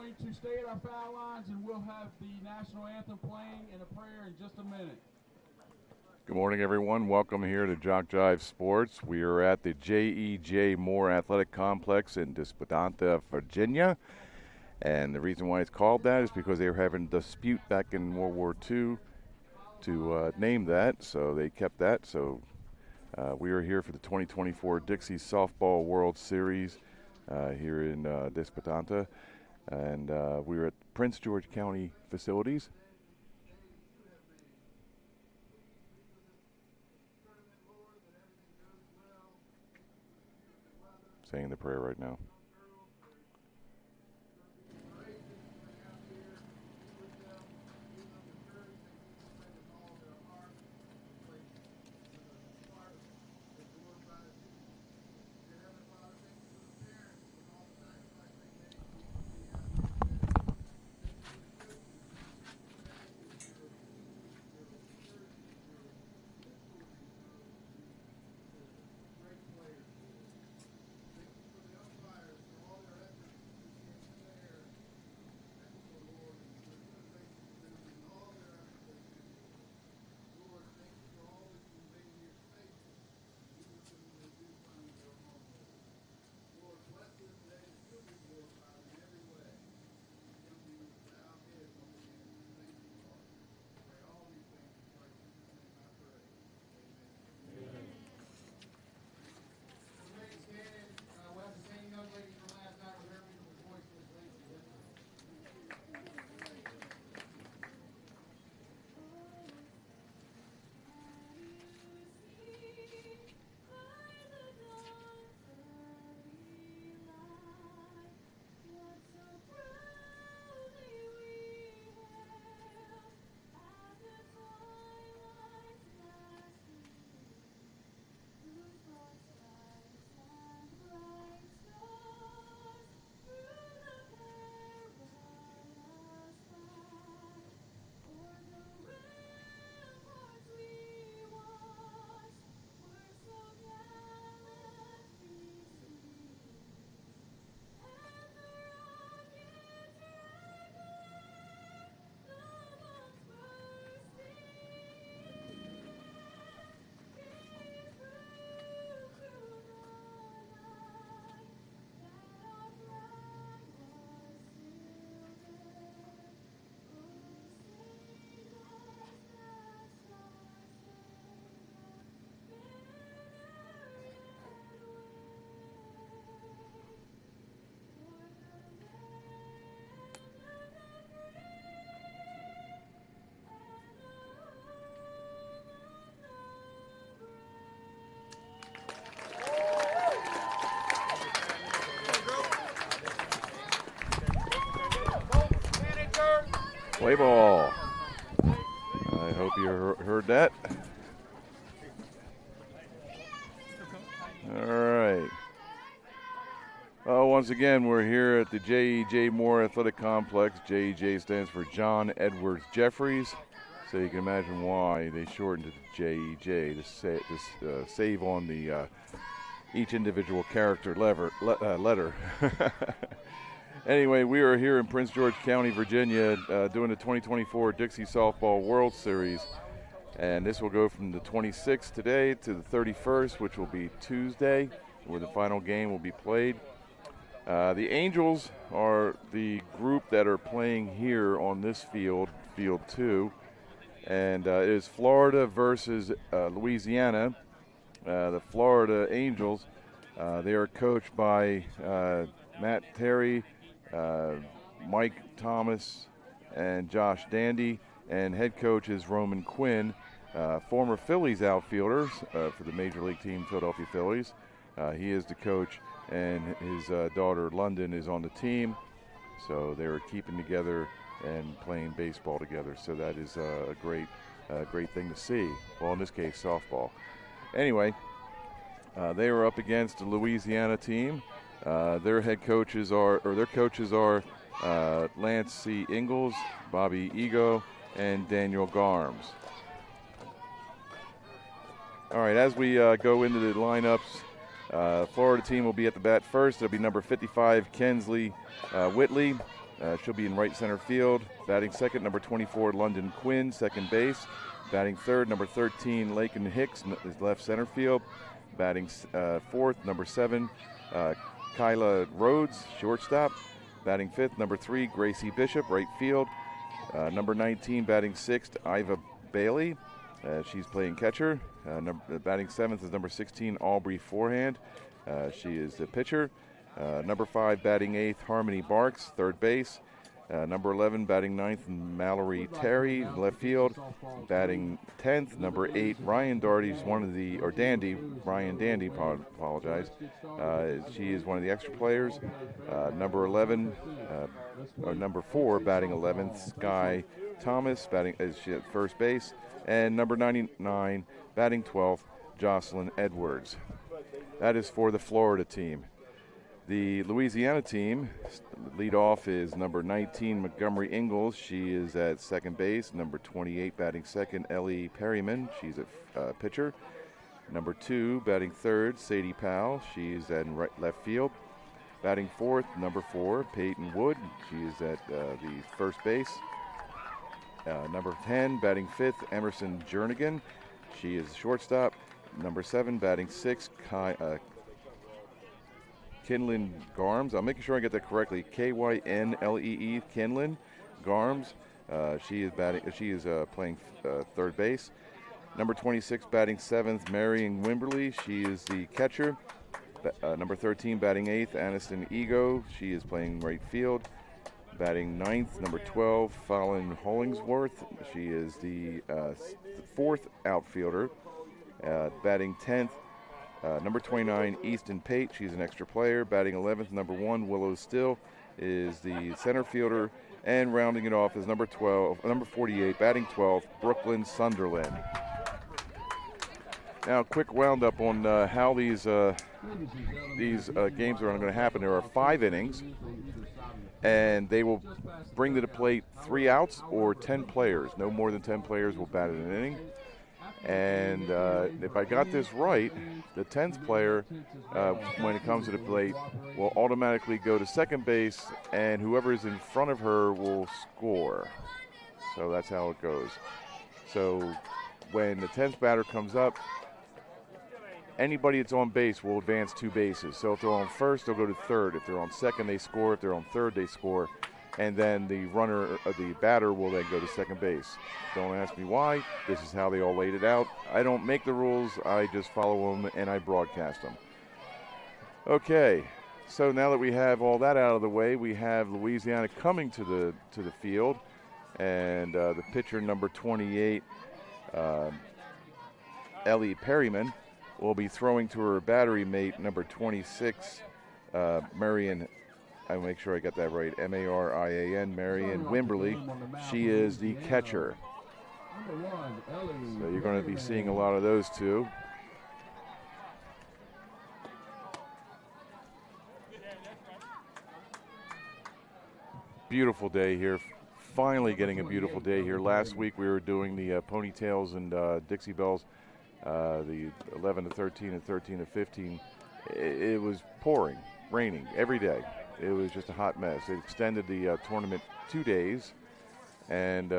going to stay at our foul lines, and we'll have the national anthem playing and a prayer in just a minute. Good morning, everyone. Welcome here to JockJive Sports. We are at the J.E.J. Moore Athletic Complex in Disputanta, Virginia. And the reason why it's called that is because they were having a dispute back in World War II to name that, so they kept that. So we are here for the 2024 Dixie Softball World Series here in Disputanta. And we're at Prince George County facilities. Saying the prayer right now. Play ball. I hope you heard that. All right. Once again, we're here at the J.E.J. Moore Athletic Complex. J.E.J. stands for John Edwards Jeffries. So you can imagine why they shortened it to J.E.J. to save on the each individual character letter. Anyway, we are here in Prince George County, Virginia, doing the 2024 Dixie Softball World Series. And this will go from the 26th today to the 31st, which will be Tuesday, where the final game will be played. The Angels are the group that are playing here on this field, Field 2. And it is Florida versus Louisiana. The Florida Angels, they are coached by Matt Terry, Mike Thomas, and Josh Dandy, and head coach is Roman Quinn, former Phillies outfielder for the Major League team Philadelphia Phillies. He is the coach, and his daughter London is on the team, so they're keeping together and playing baseball together. So that is a great thing to see. Well, in this case, softball. Anyway, they were up against the Louisiana team. Their coaches are Lance C. Ingalls, Bobby Ego, and Daniel Garms. All right, as we go into the lineups, Florida team will be at the bat first. It'll be number 55, Kensley Whitley. She'll be in right center field. Batting second, number 24, London Quinn, second base. Batting third, number 13, Lakin Hicks, is left center field. Batting fourth, number 7, Kyla Rhodes, shortstop. Batting fifth, number 3, Gracie Bishop, right field. Number 19, batting sixth, Iva Bailey. She's playing catcher. Batting seventh is number 16, Aubrey Forehand. She is the pitcher. Number 5, batting eighth, Harmony Barks, third base. Number 11, batting ninth, Mallory Terry, left field. Batting 10th, number 8, Ryan Darty, Ryan Dandy, apologize. She is one of the extra players. Number 4, batting 11th, Sky Thomas, batting is at first base. And number 99, batting 12th, Jocelyn Edwards. That is for the Florida team. The Louisiana team, lead off is number 19, Montgomery Ingalls. She is at second base. Number 28, batting second, Ellie Perryman. She's a pitcher. Number 2, batting third, Sadie Powell. She's at left field. Batting fourth, number 4, Peyton Wood. She is at the first base. Number 10, batting fifth, Emerson Jernigan. She is shortstop. Number 7, batting sixth, Kinlan Garms. I'm making sure I get that correctly. Kynlee, Kinlan Garms. She is playing third base. Number 26, batting seventh, Marion Wimberly. She is the catcher. Number 13, batting eighth, Aniston Ego. She is playing right field. Batting ninth, number 12, Fallon Hollingsworth. She is the fourth outfielder. Batting 10th, number 29, Easton Pate. She's an extra player. Batting 11th, number 1, Willow Still is the center fielder. And rounding it off is number 48, batting 12th, Brooklyn Sunderland. Now, a quick roundup on how these games are going to happen. There are 5 innings, and they will bring to the plate 3 outs or 10 players. No more than 10 players will bat in an inning. And if I got this right, the 10th player, when it comes to the plate, will automatically go to second base, and whoever is in front of her will score. So that's how it goes. So when the 10th batter comes up, anybody that's on base will advance 2 bases. So if they're on first, they'll go to third. If they're on second, they score. If they're on third, they score. And then the batter will then go to second base. Don't ask me why. This is how they all laid it out. I don't make the rules. I just follow them and I broadcast them. Okay, so now that we have all that out of the way, we have Louisiana coming to the field, and the pitcher number 28, Ellie Perryman, will be throwing to her battery mate number 26, Marion. I'll make sure I got that right. Marian, Marion Wimberly. She is the catcher. So you're going to be seeing a lot of those two. Beautiful day here. Finally getting a beautiful day here. Last week we were doing the ponytails and Dixie Bells, the 11 to 13 and 13 to 15. It was pouring, raining every day. It was just a hot mess. It extended the tournament 2 days, and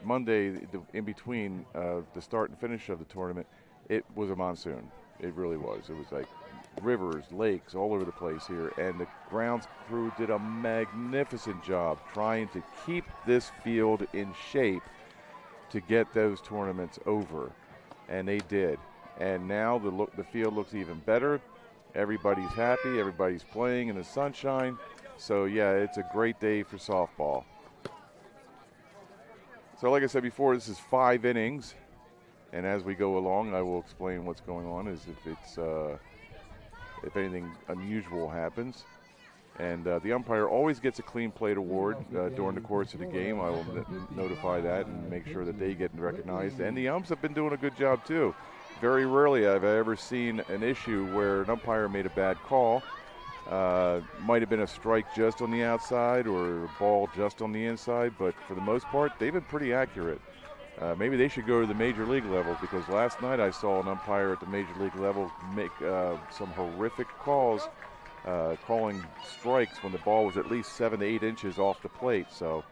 Monday, in between the start and finish of the tournament, it was a monsoon. It really was. It was like rivers, lakes, all over the place here, and the grounds crew did a magnificent job trying to keep this field in shape to get those tournaments over, and they did. And now the field looks even better. Everybody's happy. Everybody's playing in the sunshine. So, yeah, it's a great day for softball. So, like I said before, this is 5 innings. And as we go along, I will explain what's going on as if anything unusual happens. And the umpire always gets a clean plate award during the course of the game. I will notify that and make sure that they get recognized. And the umps have been doing a good job, too. Very rarely have I ever seen an issue where an umpire made a bad call. Might have been a strike just on the outside or a ball just on the inside, but for the most part, they've been pretty accurate. Maybe they should go to the major league level, because last night I saw an umpire at the major league level make some horrific calls calling strikes when the ball was at least 7 to 8 inches off the plate. So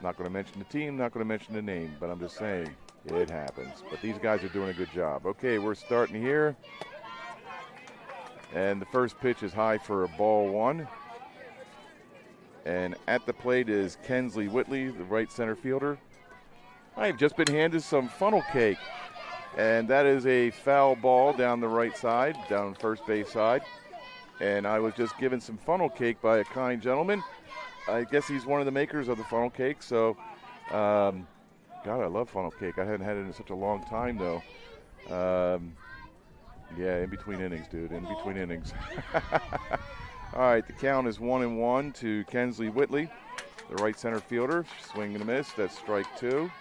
not going to mention the team, not going to mention the name, but I'm just saying it happens. But these guys are doing a good job. Okay, we're starting here. And the first pitch is high for a ball 1. And at the plate is Kensley Whitley, the right center fielder. I've just been handed some funnel cake. And that is a foul ball down the right side, down first base side. And I was just given some funnel cake by a kind gentleman. I guess he's one of the makers of the funnel cake. So, God, I love funnel cake. I hadn't had it in such a long time, though. Yeah, in between innings, dude, in between innings. All right, the count is 1-1 to Kensley Whitley, the right center fielder. Swing and a miss. That's strike 2.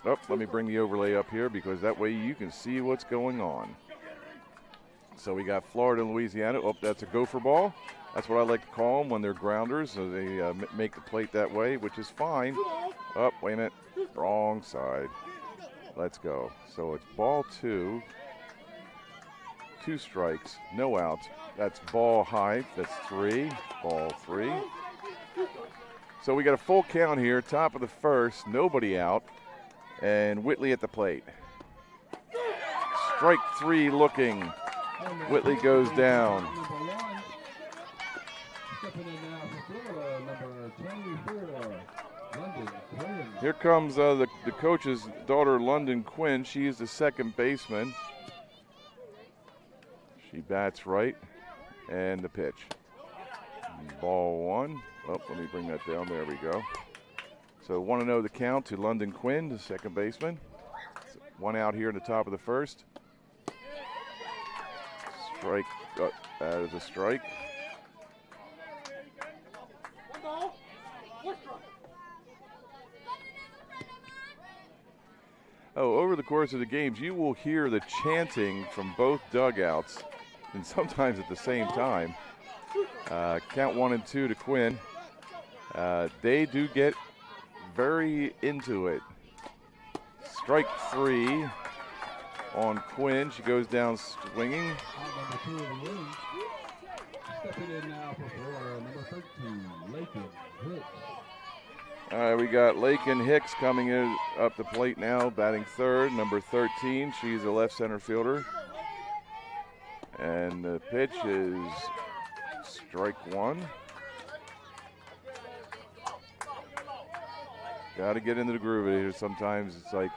Oh, let me bring the overlay up here because that way you can see what's going on. So we got Florida and Louisiana. Oh, that's a gopher ball. That's what I like to call them when they're grounders. So they make the plate that way, which is fine. Oh, wait a minute. Wrong side. Let's go. So it's ball 2. 2 strikes, no outs. That's ball high. That's 3. Ball 3. So we got a full count here. Top of the first. Nobody out. And Whitley at the plate. Strike 3 looking. Whitley goes down. Here comes the coach's daughter, London Quinn. She is the second baseman. She bats right. And the pitch. Ball 1. Oh, let me bring that down. There we go. So 1-0 the count to London Quinn, the second baseman. 1 out here in the top of the first. Strike. That is a strike. Oh, over the course of the games, you will hear the chanting from both dugouts, and sometimes at the same time. Count 1 and 2 to Quinn. They do get very into it. Strike 3 on Quinn. She goes down swinging. Stepping in now for Florida, number 13, Lakin Hicks. All right, we got Lakin Hicks coming in up the plate now, batting third. Number 13, she's a left center fielder. And the pitch is strike 1. Got to get into the groove of it here. Sometimes it's like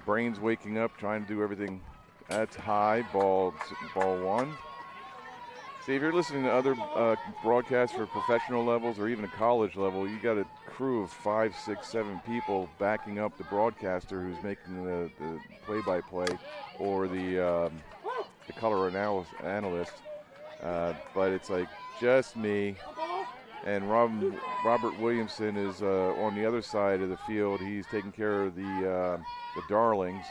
brain's waking up, trying to do everything. That's high, ball 1. See, if you're listening to other broadcasts for professional levels or even a college level, you got a crew of 5, 6, 7 people backing up the broadcaster who's making the play-by-play or the color analyst. But it's like just me. And Robert Williamson is on the other side of the field. He's taking care of the darlings.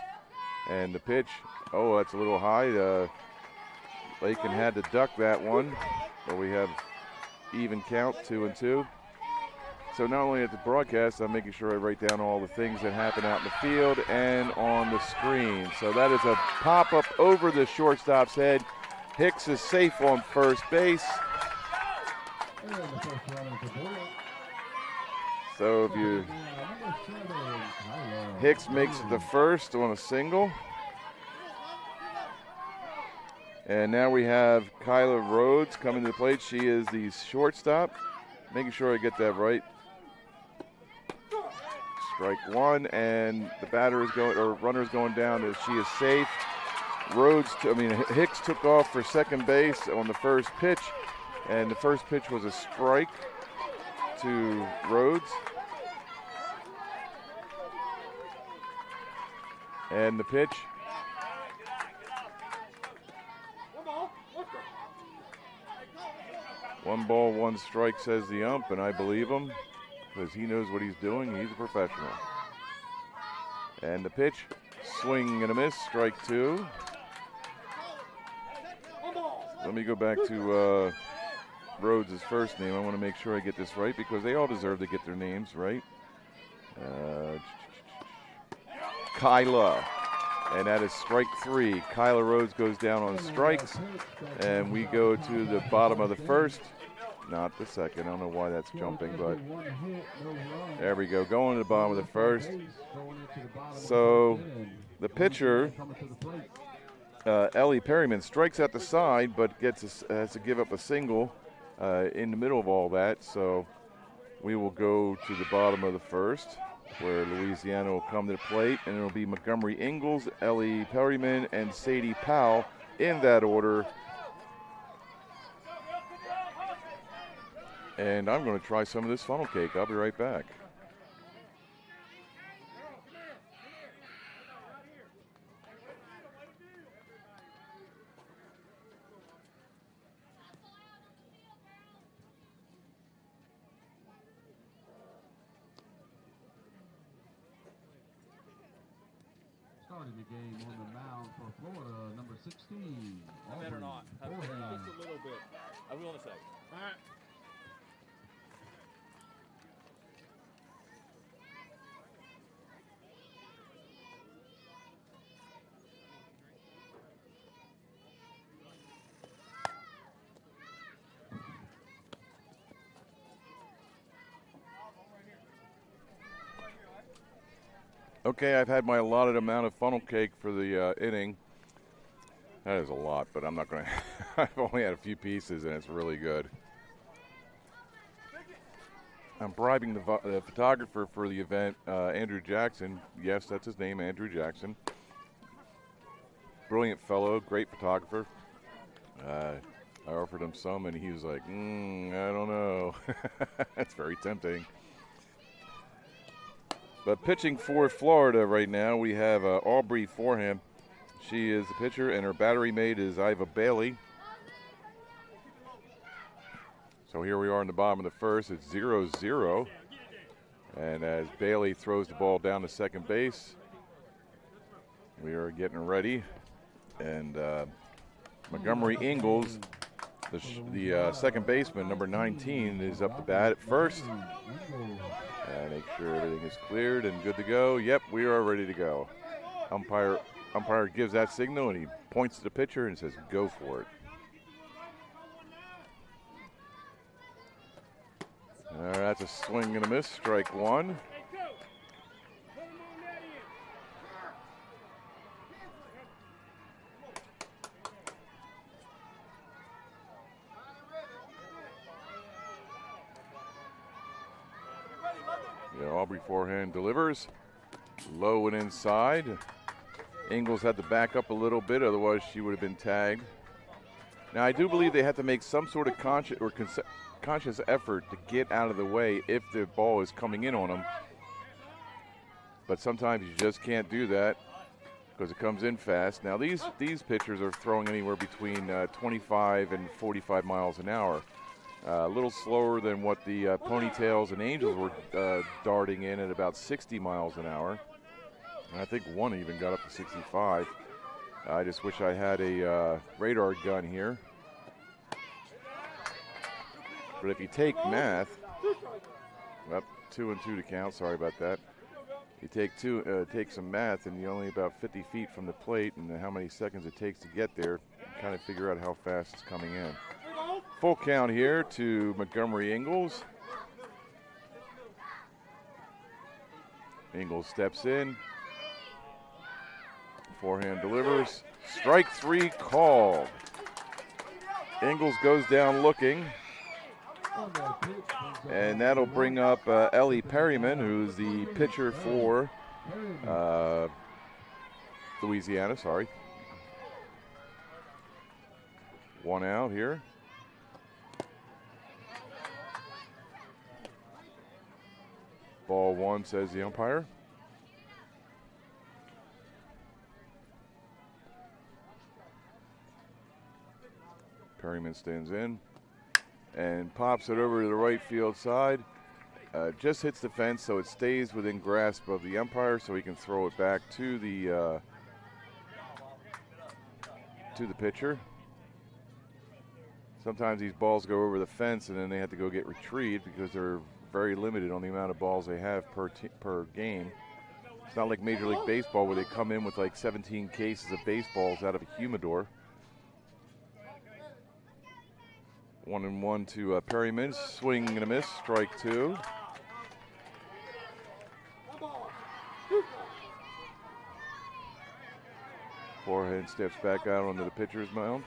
And the pitch, oh, that's a little high. Lakin had to duck that one. But we have even count, 2 and 2. So not only at the broadcast, I'm making sure I write down all the things that happen out in the field and on the screen. So that is a pop-up over the shortstop's head. Hicks is safe on first base. So if you Hicks makes the first on a single. And now we have Kyla Rhodes coming to the plate. She is the shortstop. Making sure I get that right. Strike 1, and the batter is going, or runner is going down as she is safe. Hicks took off for second base on the first pitch. And the first pitch was a strike to Rhodes. And the pitch. One ball, one strike, says the ump, and I believe him because he knows what he's doing. He's a professional. And the pitch, swing and a miss, strike 2. Let me go back to Rhodes' first name. I want to make sure I get this right because they all deserve to get their names right. Kyla and that is strike 3. Kyler Rhodes goes down on strikes, and we go to the bottom of the first. Not the second. I don't know why that's jumping, but there we go. Going to the bottom of the first. So the pitcher, Ellie Perryman, strikes at the side, but has to give up a single in the middle of all that. So we will go to the bottom of the first, where Louisiana will come to the plate, and it'll be Montgomery Ingalls, Ellie Perryman, and Sadie Powell in that order. And I'm going to try some of this funnel cake. I'll be right back. Starting the game on the mound for Florida, number 16. I better not. Just a little bit. I will in a second. All right. Okay, I've had my allotted amount of funnel cake for the inning. That is a lot, but I'm not going to. I've only had a few pieces, and it's really good. I'm bribing the photographer for the event, Andrew Jackson. Yes, that's his name, Andrew Jackson. Brilliant fellow, great photographer. I offered him some, and he was like, I don't know. That's very tempting. But pitching for Florida right now, we have Aubrey Foreham. She is the pitcher, and her battery mate is Iva Bailey. So here we are in the bottom of the first. It's 0-0. And as Bailey throws the ball down to second base, we are getting ready. And Montgomery Ingalls, the second baseman, number 19, is up to bat at first. And make sure everything is cleared and good to go. Yep, we are ready to go. Umpire gives that signal, and he points to the pitcher and says, go for it. That's a swing and a miss, strike 1. Aubrey Forehand delivers. Low and inside. Ingalls had to back up a little bit, otherwise she would have been tagged. Now, I do believe they have to make some sort of conscious effort to get out of the way if the ball is coming in on them. But sometimes you just can't do that because it comes in fast. Now, these pitchers are throwing anywhere between 25 and 45 miles an hour. A little slower than what the Ponytails and Angels were darting in at about 60 miles an hour. And I think one even got up to 65. I just wish I had a radar gun here. But if you take math, up 2 and 2 to count, sorry about that. You take some math, and you're only about 50 feet from the plate, and how many seconds it takes to get there, kind of figure out how fast it's coming in. Full count here to Montgomery Ingalls. Ingalls steps in. Forehand delivers. Strike 3 called. Ingalls goes down looking. And that'll bring up Ellie Perryman, who's the pitcher for Louisiana, sorry. 1 out here. Ball 1, says the umpire. Perryman stands in and pops it over to the right field side. Just hits the fence, so it stays within grasp of the umpire, so he can throw it back to the pitcher. Sometimes these balls go over the fence, and then they have to go get retrieved because they're very limited on the amount of balls they have per game. It's not like Major League Baseball where they come in with like 17 cases of baseballs out of a humidor. 1-1 to Perryman. Swing and a miss. Strike 2. Forehand steps back out onto the pitcher's mound.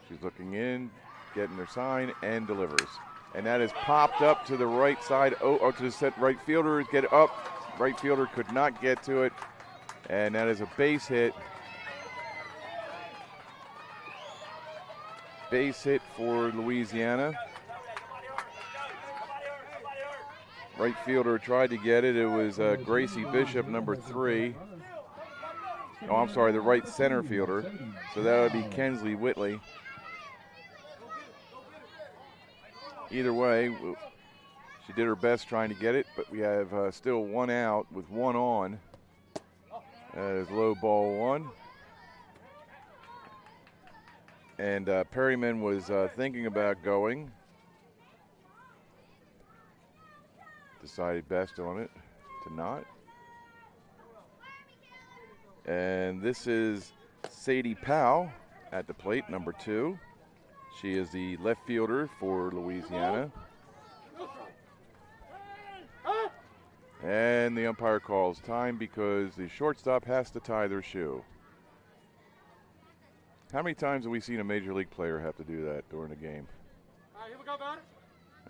She's looking in, getting her sign, and delivers. And that is popped up to the right side. Oh, to the set right fielder. Get up. Right fielder could not get to it. And that is a base hit. Base hit for Louisiana. Right fielder tried to get it. It was Gracie Bishop, number 3. Oh, I'm sorry, the right center fielder. So that would be Kensley Whitley. Either way, she did her best trying to get it, but we have still 1 out with 1 on. That is low ball 1. And Perryman was thinking about going. Decided best on it to not. And this is Sadie Powell at the plate, number 2. She is the left fielder for Louisiana. And the umpire calls time because the shortstop has to tie their shoe. How many times have we seen a Major League player have to do that during a game? All right, here we go, batter.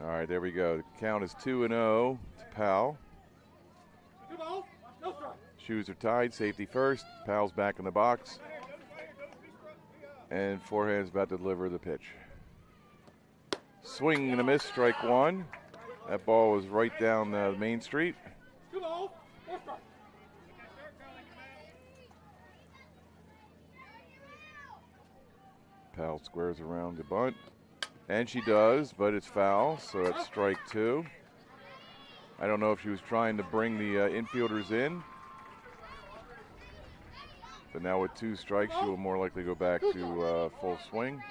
All right, there we go. The count is 2-0 to Powell. 2 balls, no strike. Shoes are tied, safety first. Powell's back in the box. And forehand's about to deliver the pitch. Swing and a miss, strike 1. That ball was right down Main Street. 2 balls, no strike. Powell squares around the bunt. And she does, but it's foul, so that's strike 2. I don't know if she was trying to bring the infielders in. But now with 2 strikes, she will more likely go back to full swing.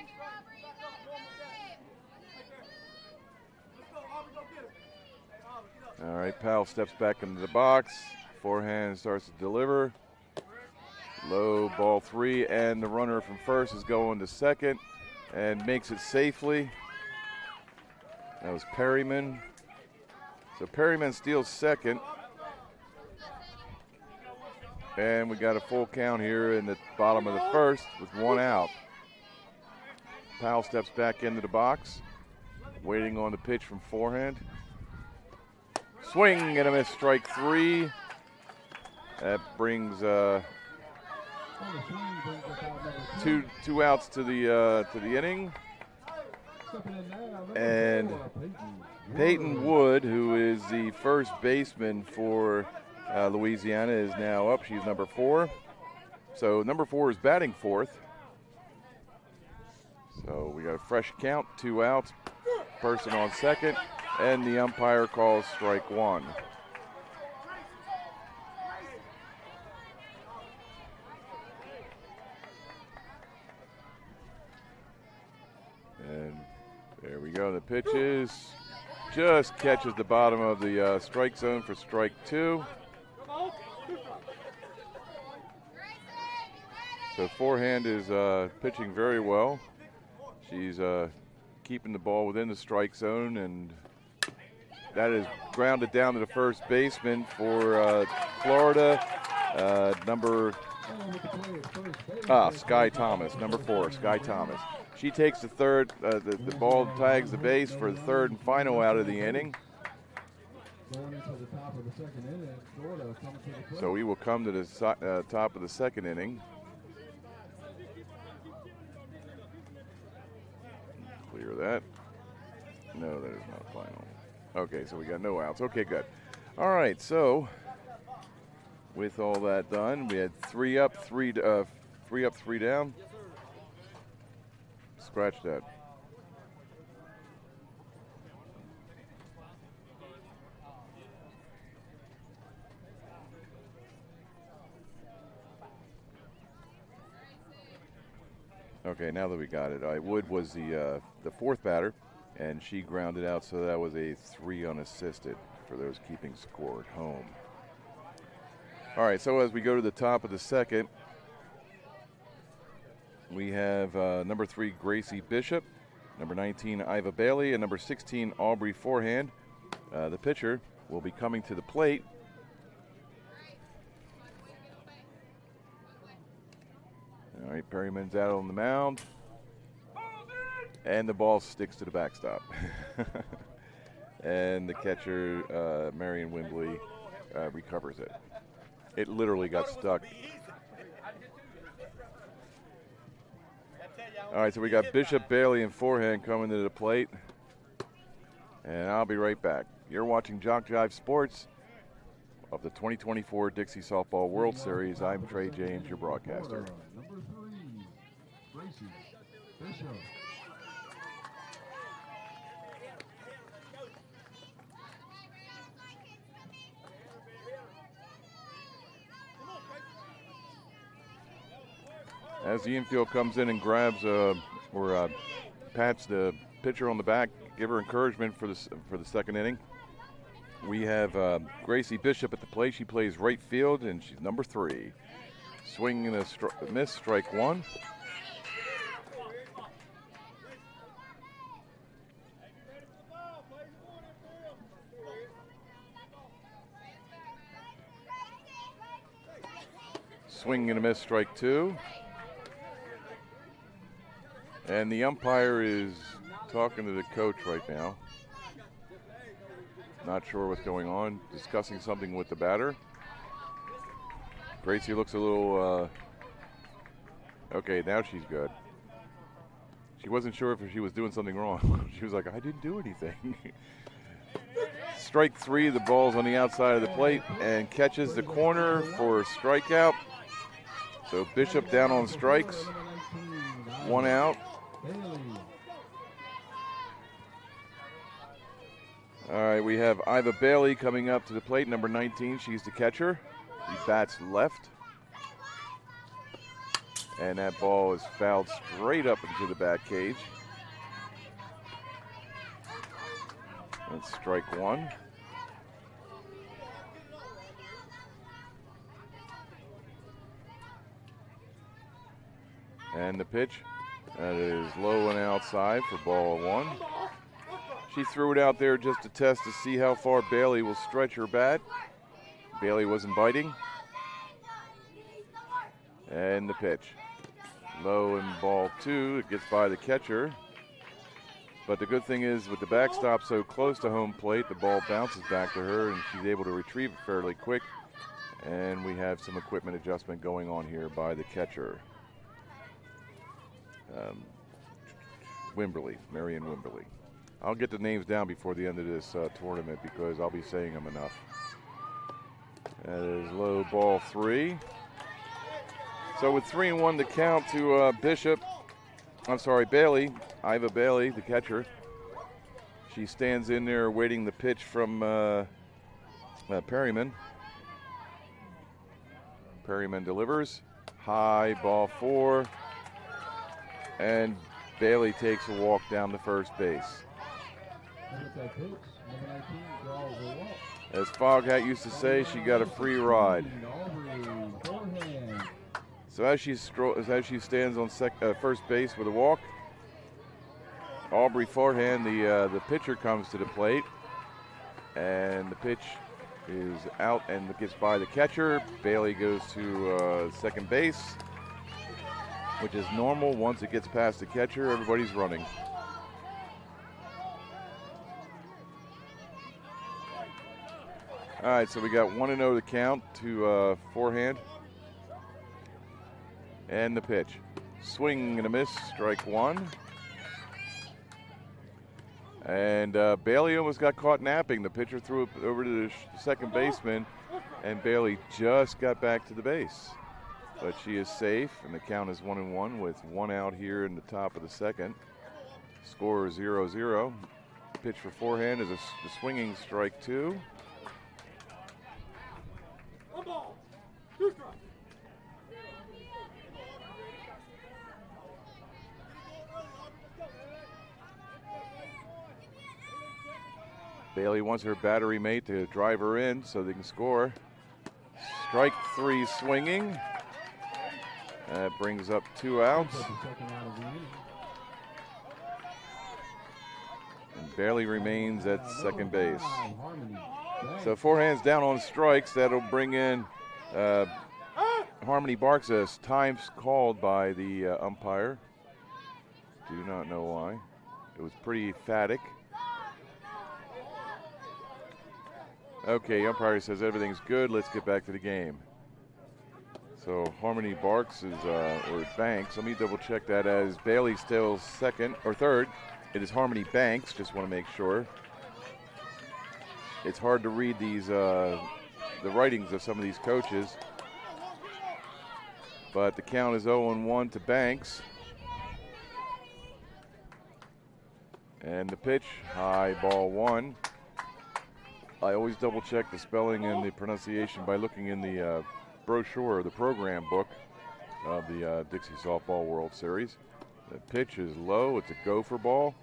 All right, Powell steps back into the box. Forehand starts to deliver. Low ball 3, and the runner from first is going to second and makes it safely. That was Perryman. So Perryman steals second. And we got a full count here in the bottom of the first with 1 out. Powell steps back into the box, waiting on the pitch from forehand. Swing and a miss, strike 3. That brings two outs to the inning. And Peyton Wood, who is the first baseman for Louisiana, is now up. She's number 4. So number 4 is batting 4th. So we got a fresh count, 2 outs, person on second, and the umpire calls strike 1. And there we go. The pitch is just catches the bottom of the strike zone for strike 2. So forehand is pitching very well. She's keeping the ball within the strike zone, and that is grounded down to the first baseman for Florida, Sky Thomas, number 4, Sky Thomas. She takes the third, the ball tags the base for the third and final out of the inning. So we will come to the top of the second inning. Clear that. No, that is not final. Okay, so we got no outs. Okay, good. All right, so with all that done, we had 3 up, 3 down. Scratch that. Okay, now that we got it, Wood was the 4th batter, and she grounded out, so that was a 3 unassisted for those keeping score at home. All right, so as we go to the top of the second, we have number 3, Gracie Bishop, number 19, Iva Bailey, and number 16, Aubrey Forehand. The pitcher will be coming to the plate. All right, Perryman's out on the mound. And the ball sticks to the backstop. And the catcher, Marion Wimbley, recovers it. It literally got stuck. All right, so we got Bishop, Bailey, and Forehand coming to the plate. And I'll be right back. You're watching JockJive Sports of the 2024 Dixie Softball World Series. I'm Trey James, your broadcaster. Number 3, Gracie Bishop. As the infield comes in and grabs or pats the pitcher on the back, give her encouragement for the second inning. We have Gracie Bishop at the plate. She plays right field, and she's number 3. Swing and a miss, strike 1. Swing and a miss, strike 2. And the umpire is talking to the coach right now. Not sure what's going on, discussing something with the batter. Gracie looks a little, okay, now she's good. She wasn't sure if she was doing something wrong. She was like, I didn't do anything. Strike 3, the ball's on the outside of the plate and catches the corner for a strikeout. So Bishop down on strikes, 1 out. All right, we have Iva Bailey coming up to the plate, number 19. She's the catcher. She bats left. And that ball is fouled straight up into the bat cage. That's strike 1. And the pitch, that is low and outside for ball 1. She threw it out there just to test to see how far Bailey will stretch her bat. Bailey wasn't biting. And the pitch, low and ball 2. It gets by the catcher. But the good thing is with the backstop so close to home plate, the ball bounces back to her and she's able to retrieve it fairly quick. And we have some equipment adjustment going on here by the catcher. Wimberly, Marion Wimberly. I'll get the names down before the end of this tournament because I'll be saying them enough. That is low, ball 3. So with 3-1 to count to Bailey, Iva Bailey, the catcher. She stands in there waiting the pitch from Perryman. Perryman delivers, high, ball 4. And Bailey takes a walk down the first base. As Foghat used to say, she got a free ride. So as she stands on first base with a walk, Aubrey Forehand, the pitcher, comes to the plate, and the pitch is out and it gets by the catcher. Bailey goes to second base, which is normal. Once it gets past the catcher, everybody's running. All right, so we got 1-0 to count to Forehand. And the pitch. Swing and a miss, strike 1. And Bailey almost got caught napping. The pitcher threw it over to the second baseman, and Bailey just got back to the base. But she is safe, and the count is 1-1 with 1 out here in the top of the second. Score is 0-0. Pitch for Forehand is a swinging strike 2. Bailey wants her battery mate to drive her in so they can score. Strike 3 swinging. That brings up 2 outs. And Bailey remains at second base. So 4 hands down on strikes. That'll bring in Harmony Barks. Times called by the umpire. Do not know why. It was pretty emphatic. Okay, umpire says everything's good. Let's get back to the game. So Harmony Barks is, or Banks. Let me double check that as Bailey still second or third. It is Harmony Banks. Just want to make sure. It's hard to read these, the writings of some of these coaches. But the count is 0-1 to Banks. And the pitch, high ball 1. I always double check the spelling and the pronunciation by looking in the brochure, the program book of the Dixie Softball World Series. The pitch is low, it's a gopher ball.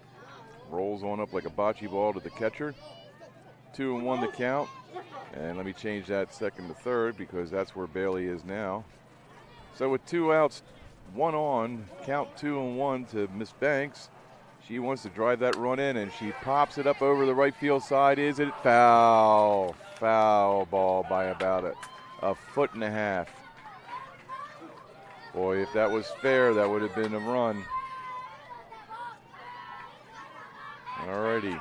Rolls on up like a bocce ball to the catcher. 2-1 the count. And let me change that second to third because that's where Bailey is now. So with 2 outs, 1 on, count 2-1 to Miss Banks. She wants to drive that run in, and she pops it up over the right field side. Is it foul? Foul ball by about a foot and a half. Boy, if that was fair, that would have been a run. All righty.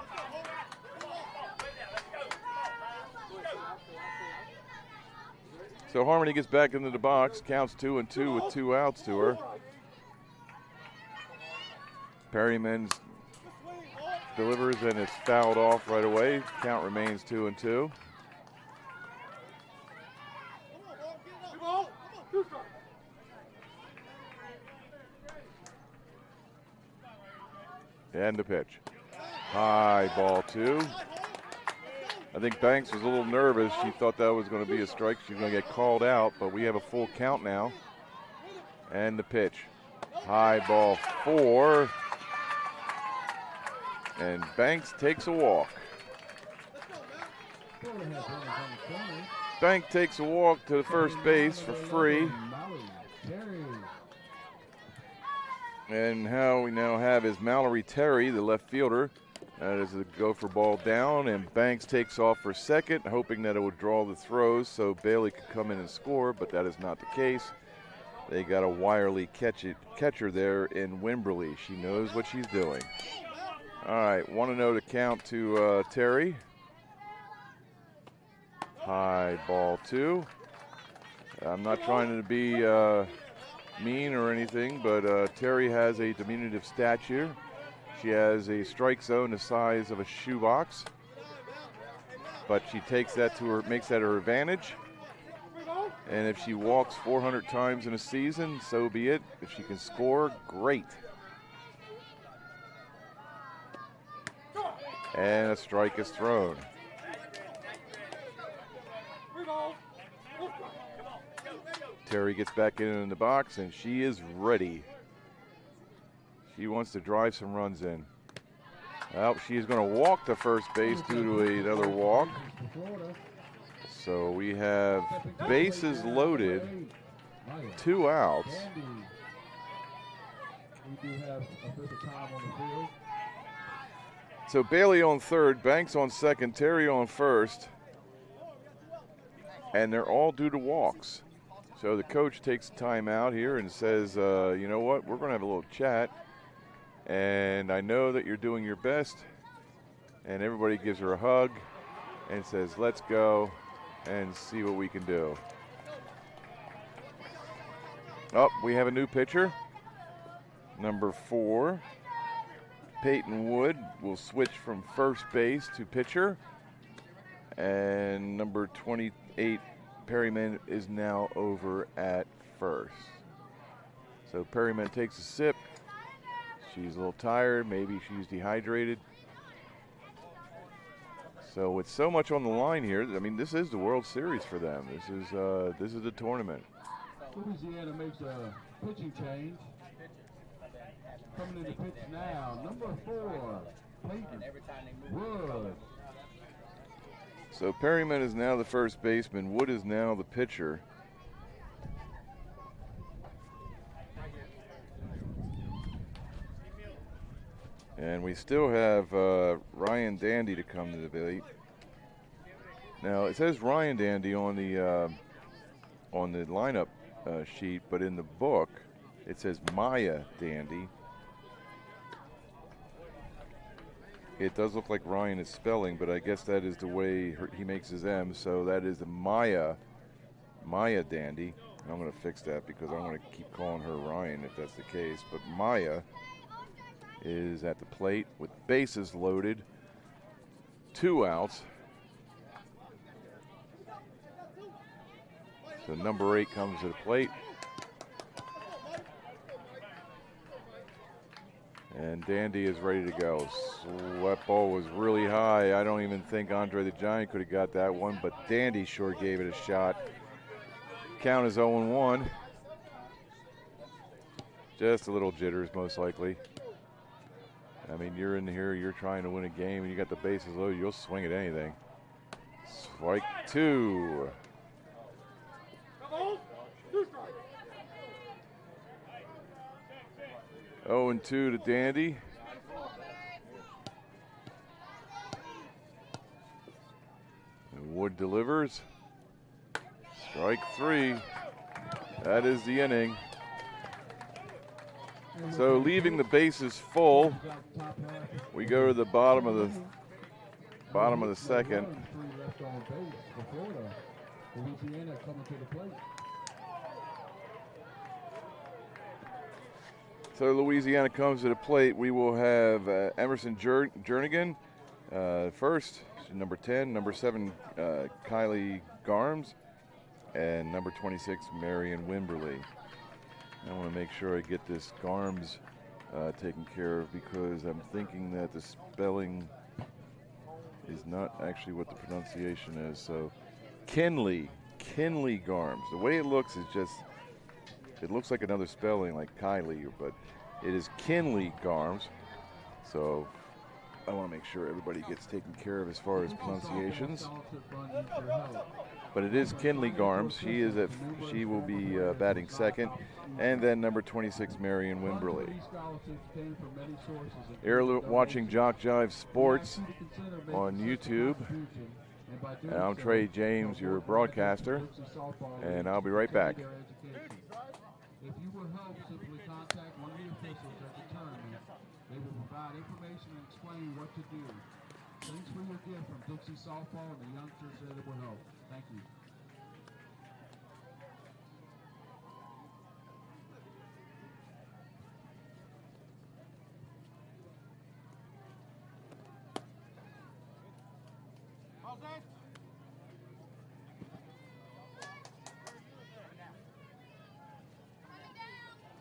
So Harmony gets back into the box, counts 2-2 with 2 outs to her. Perryman delivers and it's fouled off right away. Count remains 2-2. And the pitch. High ball 2. I think Banks was a little nervous. She thought that was going to be a strike. She's going to get called out, but we have a full count now. And the pitch. High ball 4. And Banks takes a walk. Banks takes a walk to the first base for free. And how we now have is Mallory Terry, the left fielder. That is a gopher ball down, and Banks takes off for second, hoping that it would draw the throws so Bailey could come in and score, but that is not the case. They got a wirely catcher there in Wimberley. She knows what she's doing. All right, 1-0 to count to Terry. High ball 2. I'm not trying to be mean or anything, but Terry has a diminutive stature. She has a strike zone the size of a shoebox, but she takes that to her, makes that her advantage. And if she walks 400 times in a season, so be it. If she can score, great. And a strike is thrown. Terry gets back in the box, and she is ready. She wants to drive some runs in. Well, she is going to walk to first base due to another walk. So we have bases loaded, 2 outs. So Bailey on third, Banks on second, Terry on first. And they're all due to walks. So the coach takes time out here and says, you know what, we're going to have a little chat. And I know that you're doing your best. And everybody gives her a hug and says, let's go and see what we can do. Oh, we have a new pitcher. Number 4, Peyton Wood will switch from first base to pitcher. And number 28, Perryman, is now over at first. So Perryman takes a sip. She's a little tired, maybe she's dehydrated. So with so much on the line here, I mean, this is the World Series for them. This is the tournament. Louisiana makes a pitching change. Coming in the pitch now, number 4, Peyton Wood. So Perryman is now the first baseman. Wood is now the pitcher. And we still have Ryan Dandy to come to the plate. Now it says Ryan Dandy on the lineup sheet, but in the book it says Maya Dandy. It does look like Ryan is spelling, but I guess that is the way he makes his M, so that is the Maya Dandy. I'm going to fix that because I want to keep calling her Ryan if that's the case. But Maya is at the plate with bases loaded, 2 outs. So number 8 comes to the plate. And Dandy is ready to go. So that ball was really high. I don't even think Andre the Giant could have got that one, but Dandy sure gave it a shot. Count is 0-1. Just a little jitters, most likely. I mean, you're in here, you're trying to win a game, and you got the bases loaded, you'll swing at anything. Strike 2. 0-2 to Dandy. And Wood delivers. Strike 3. That is the inning. So leaving the bases full, we go to the bottom of the second. Louisiana coming to the plate. So Louisiana comes to the plate. We will have Emerson Jernigan first, number 10, number 7, Kylie Garms, and number 26, Marion Wimberly. I want to make sure I get this Garms taken care of because I'm thinking that the spelling is not actually what the pronunciation is. So Kinley Garms. The way it looks is just, it looks like another spelling like Kylie, but it is Kinley Garms. So I want to make sure everybody gets taken care of as far as pronunciations. But it is Kinley Garms. She will be batting second. And then number 26, Marion Wimberly. You're watching JockJive Sports on YouTube. And I'm Trey James, your broadcaster. And I'll be right back. If you will help, simply contact one of the officials at the tournament. They will provide information and explain what to do. Thanks for your gift from Dixie Softball and the youngsters that it will help. Thank you.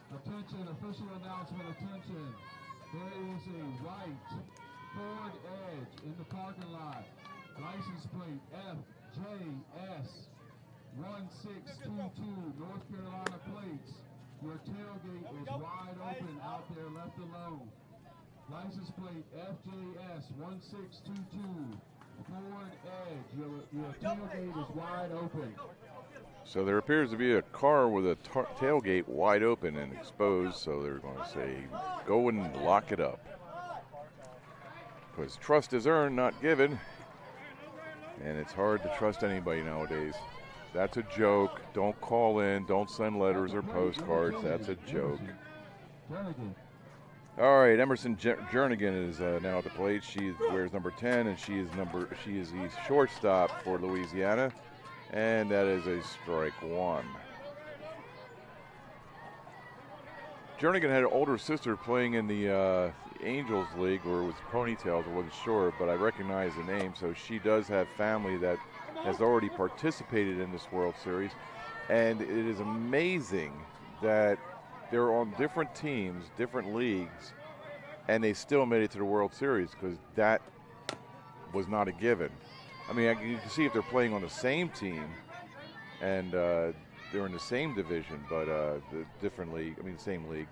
Attention, official announcement, attention. There is a white Ford Edge in the parking lot. License plate FJS 1622, North Carolina plates. Your tailgate is wide open out there, left alone. License plate FJS 1622, Ford Edge. Your tailgate is wide open. So there appears to be a car with a tailgate wide open and exposed, so they're going to say, go and lock it up. Because trust is earned, not given. And it's hard to trust anybody nowadays. That's a joke. Don't call in. Don't send letters or postcards. That's a joke. All right, Emerson Jernigan is now at the plate. She wears number 10, and she is the shortstop for Louisiana. And that is a strike 1. Jernigan had an older sister playing in the Angels League, or it was Ponytails, I wasn't sure, but I recognize the name. So she does have family that has already participated in this World Series. And it is amazing that they're on different teams, different leagues, and they still made it to the World Series, because that was not a given. I mean, you can see if they're playing on the same team and they're in the same division, but the different league. I mean, same league,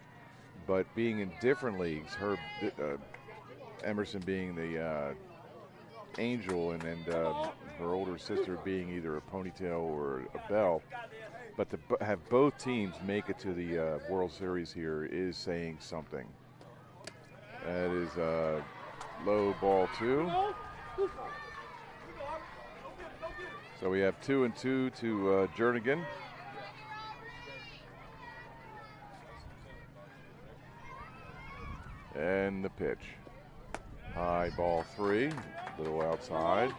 but being in different leagues. Emerson being the Angel, and her older sister being either a ponytail or a belle. But to have both teams make it to the World Series here is saying something. That is low ball 2. So we have 2-2 to Jernigan. And the pitch. High ball 3, little outside.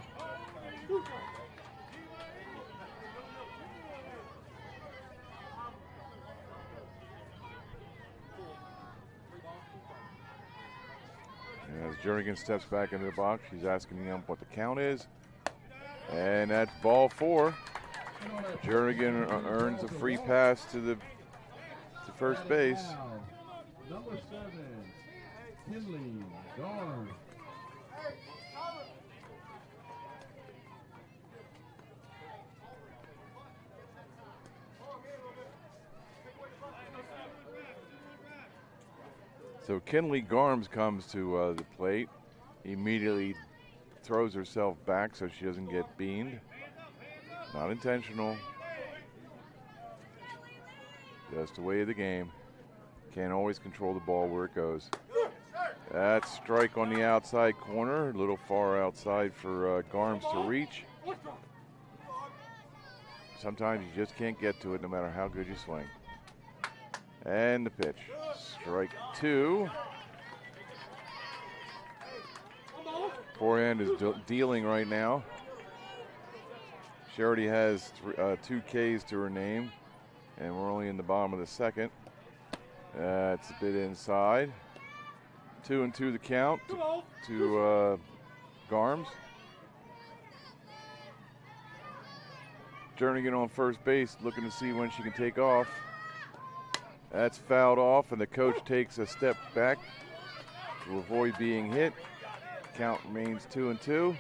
As Jernigan steps back into the box, she's asking him what the count is. And that's ball 4. Jernigan earns a free pass to first base. Number 7, Kinley Garm. So Kinley Garms comes to the plate, immediately throws herself back so she doesn't get beamed. Not intentional. Just the way of the game. Can't always control the ball where it goes. That's strike on the outside corner, a little far outside for Garms to reach. Sometimes you just can't get to it no matter how good you swing. And the pitch. Strike 2. Forehand is dealing right now. She already has 2 Ks to her name, and we're only in the bottom of the second. That's a bit inside. 2-2 the count to Garms. Jernigan on first base, looking to see when she can take off. That's fouled off, and the coach takes a step back to avoid being hit. Count remains 2-2.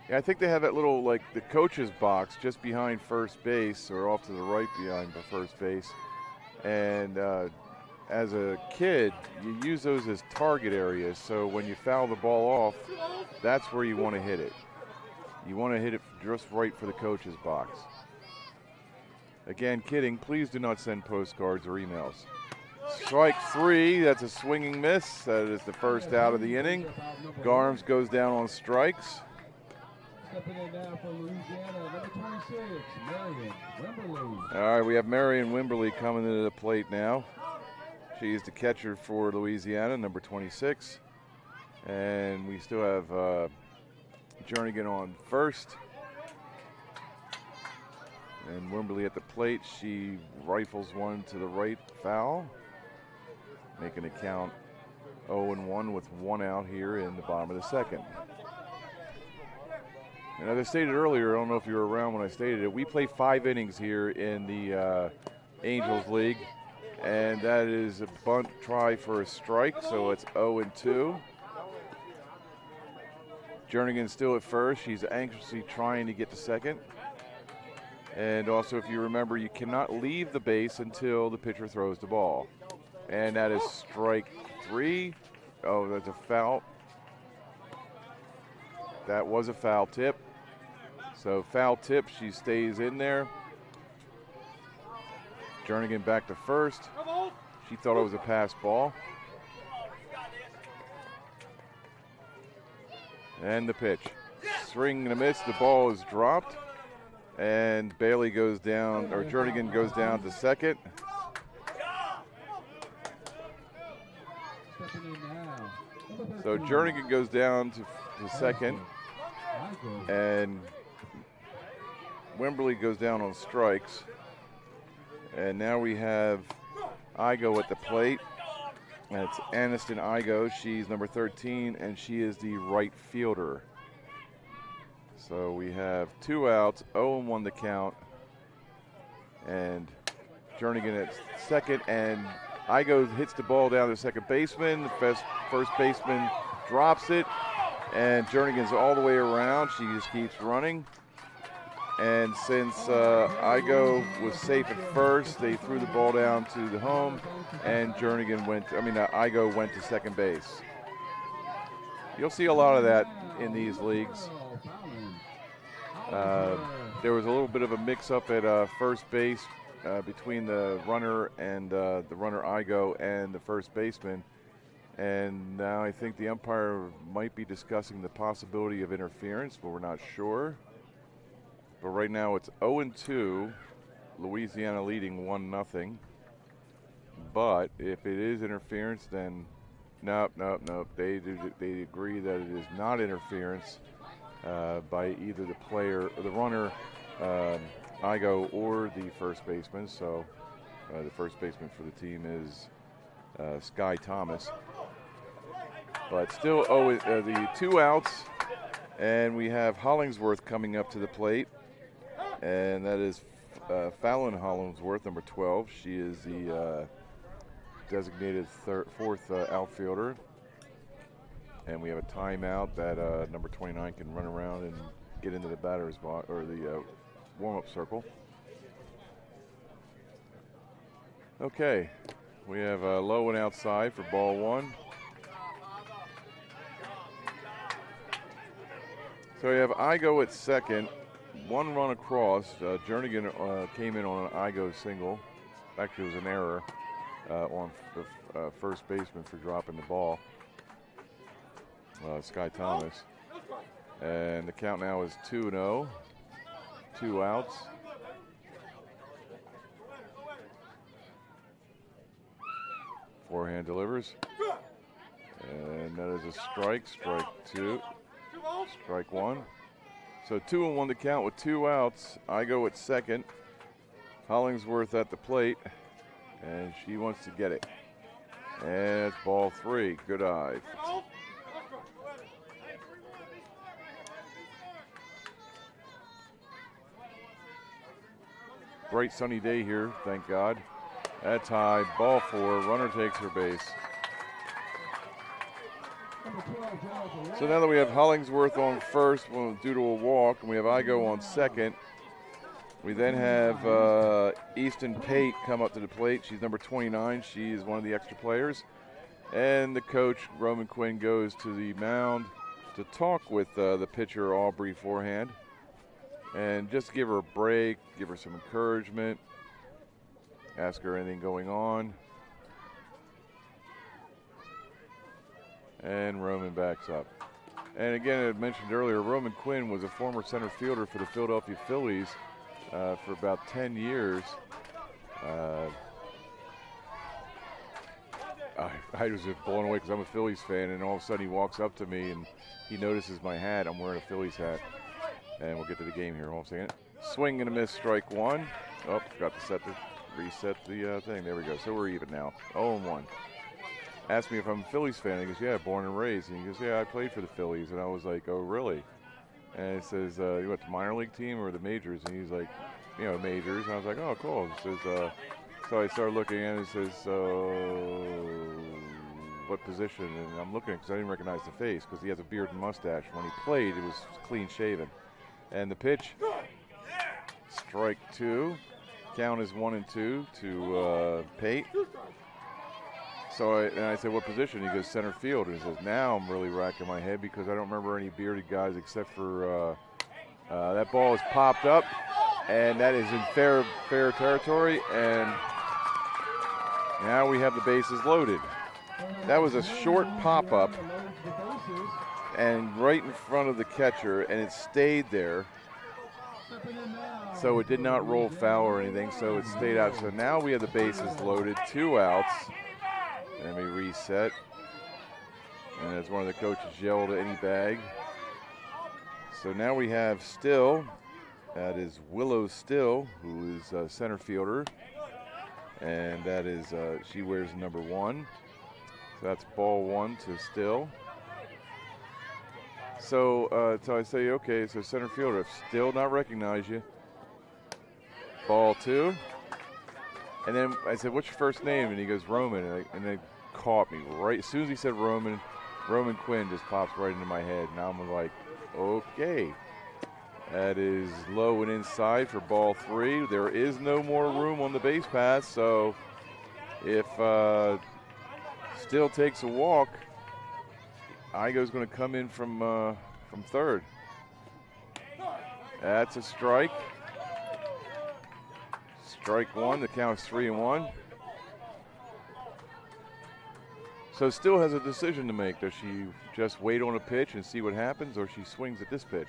Yeah, I think they have that little, like, the coach's box just behind first base, or off to the right behind the first base. And as a kid, you use those as target areas. So when you foul the ball off, that's where you want to hit it. You want to hit it just right for the coach's box. Again, kidding, please do not send postcards or emails. Strike 3, that's a swinging miss. That is the first out of the inning. Garms goes down on strikes. Stepping in now for Louisiana, number 26, Marion Wimberly. All right, we have Marion Wimberly coming into the plate now. She is the catcher for Louisiana, number 26. And we still have Jernigan on first. And Wimberly at the plate. She rifles one to the right, foul. Making a count 0-1 with 1 out here in the bottom of the second. And as I stated earlier, I don't know if you were around when I stated it, we play 5 innings here in the Angels League. And that is a bunt try for a strike, so it's 0-2. Jernigan still at first. She's anxiously trying to get to second. And also, if you remember, you cannot leave the base until the pitcher throws the ball. And that is strike 3. Oh, that's a foul. That was a foul tip. So foul tip, she stays in there. Jernigan back to first. She thought it was a pass ball. And the pitch. Swing and a miss, the ball is dropped. And Bailey goes down, or Jernigan goes down to second. So Jernigan goes down to second. And Wimberly goes down on strikes. And now we have Igo at the plate. And it's Aniston Igo. She's number 13, and she is the right fielder. So we have 2 outs, 0-1 the count. And Jernigan at second, and Igo hits the ball down to second baseman. The first baseman drops it, and Jernigan's all the way around. She just keeps running. And since Igo was safe at first, they threw the ball down to the home, and Igo went to second base. You'll see a lot of that in these leagues. There was a little bit of a mix-up at first base between the runner and the runner Igo and the first baseman. And now I think the umpire might be discussing the possibility of interference, but we're not sure. But right now it's 0-2, Louisiana leading 1-0. But if it is interference, then nope. They agree that it is not interference by either the player, the runner, Igo, or the first baseman. So the first baseman for the team is Sky Thomas. But still, the 2 outs, and we have Hollingsworth coming up to the plate, and that is Fallon Hollingsworth, number 12. She is the designated fourth outfielder, and we have a timeout that number 29 can run around and get into the batter's box or the warm-up circle. Okay, we have low and outside for ball 1. So we have Igo at second, 1 run across. Jernigan came in on an Igo single. Actually, it was an error on the first baseman for dropping the ball, Sky Thomas. And the count now is 2-0, 2 outs. Forehand delivers. And that is a strike 2, strike 1. So 2-1 to count with 2 outs. Igo at second. Hollingsworth at the plate. And she wants to get it. And it's ball 3. Good eye. Bright sunny day here, thank God. That's high. Ball 4. Runner takes her base. So now that we have Hollingsworth on first due to a walk, and we have Igo on second, we then have Easton Pate come up to the plate. She's number 29. She is one of the extra players. And the coach, Roman Quinn, goes to the mound to talk with the pitcher, Aubrey Forehand, and just give her a break, give her some encouragement, ask her anything going on. And Roman backs up. And again, I mentioned earlier, Roman Quinn was a former center fielder for the Philadelphia Phillies for about 10 years. I was just blown away because I'm a Phillies fan, and all of a sudden he walks up to me and he notices my hat. I'm wearing a Phillies hat. And we'll get to the game here. Hold on a second. Swing and a miss, strike 1. Oh, forgot to reset the thing. There we go. So we're even now. 0-1. Asked me if I'm a Phillies fan. He goes, yeah, born and raised. And he goes, yeah, I played for the Phillies. And I was like, oh, really? And he says, you went to minor league team or the majors? And he's like, you know, majors. And I was like, oh, cool. He says, so I started looking at it. He says, what position? And I'm looking because I didn't recognize the face because he has a beard and mustache. When he played, it was clean shaven. And the pitch, strike 2. Count is 1-2 to Pate. So I said, what position? He goes, center field. And he says, now I'm really racking my head because I don't remember any bearded guys except for that ball is popped up, and that is in fair territory. And now we have the bases loaded. That was a short pop-up and right in front of the catcher, and it stayed there. So it did not roll foul or anything, so it stayed out. So now we have the bases loaded, 2 outs. Let me reset. And as one of the coaches yelled at any bag. So now we have Still. That is Willow Still, who is a center fielder. And that is, she wears number 1. So that's ball 1 to Still. So I say, okay, so center fielder, if Still not recognize you. Ball 2. And then I said, what's your first name? And he goes, Roman. And they caught me right. As soon as he said Roman, Roman Quinn just pops right into my head. Now I'm like, okay. That is low and inside for ball 3. There is no more room on the base pass. So if Still takes a walk, Igo's going to come in from third. That's a strike. Strike one. The count is 3-1. So still has a decision to make. Does she just wait on a pitch and see what happens, or she swings at this pitch?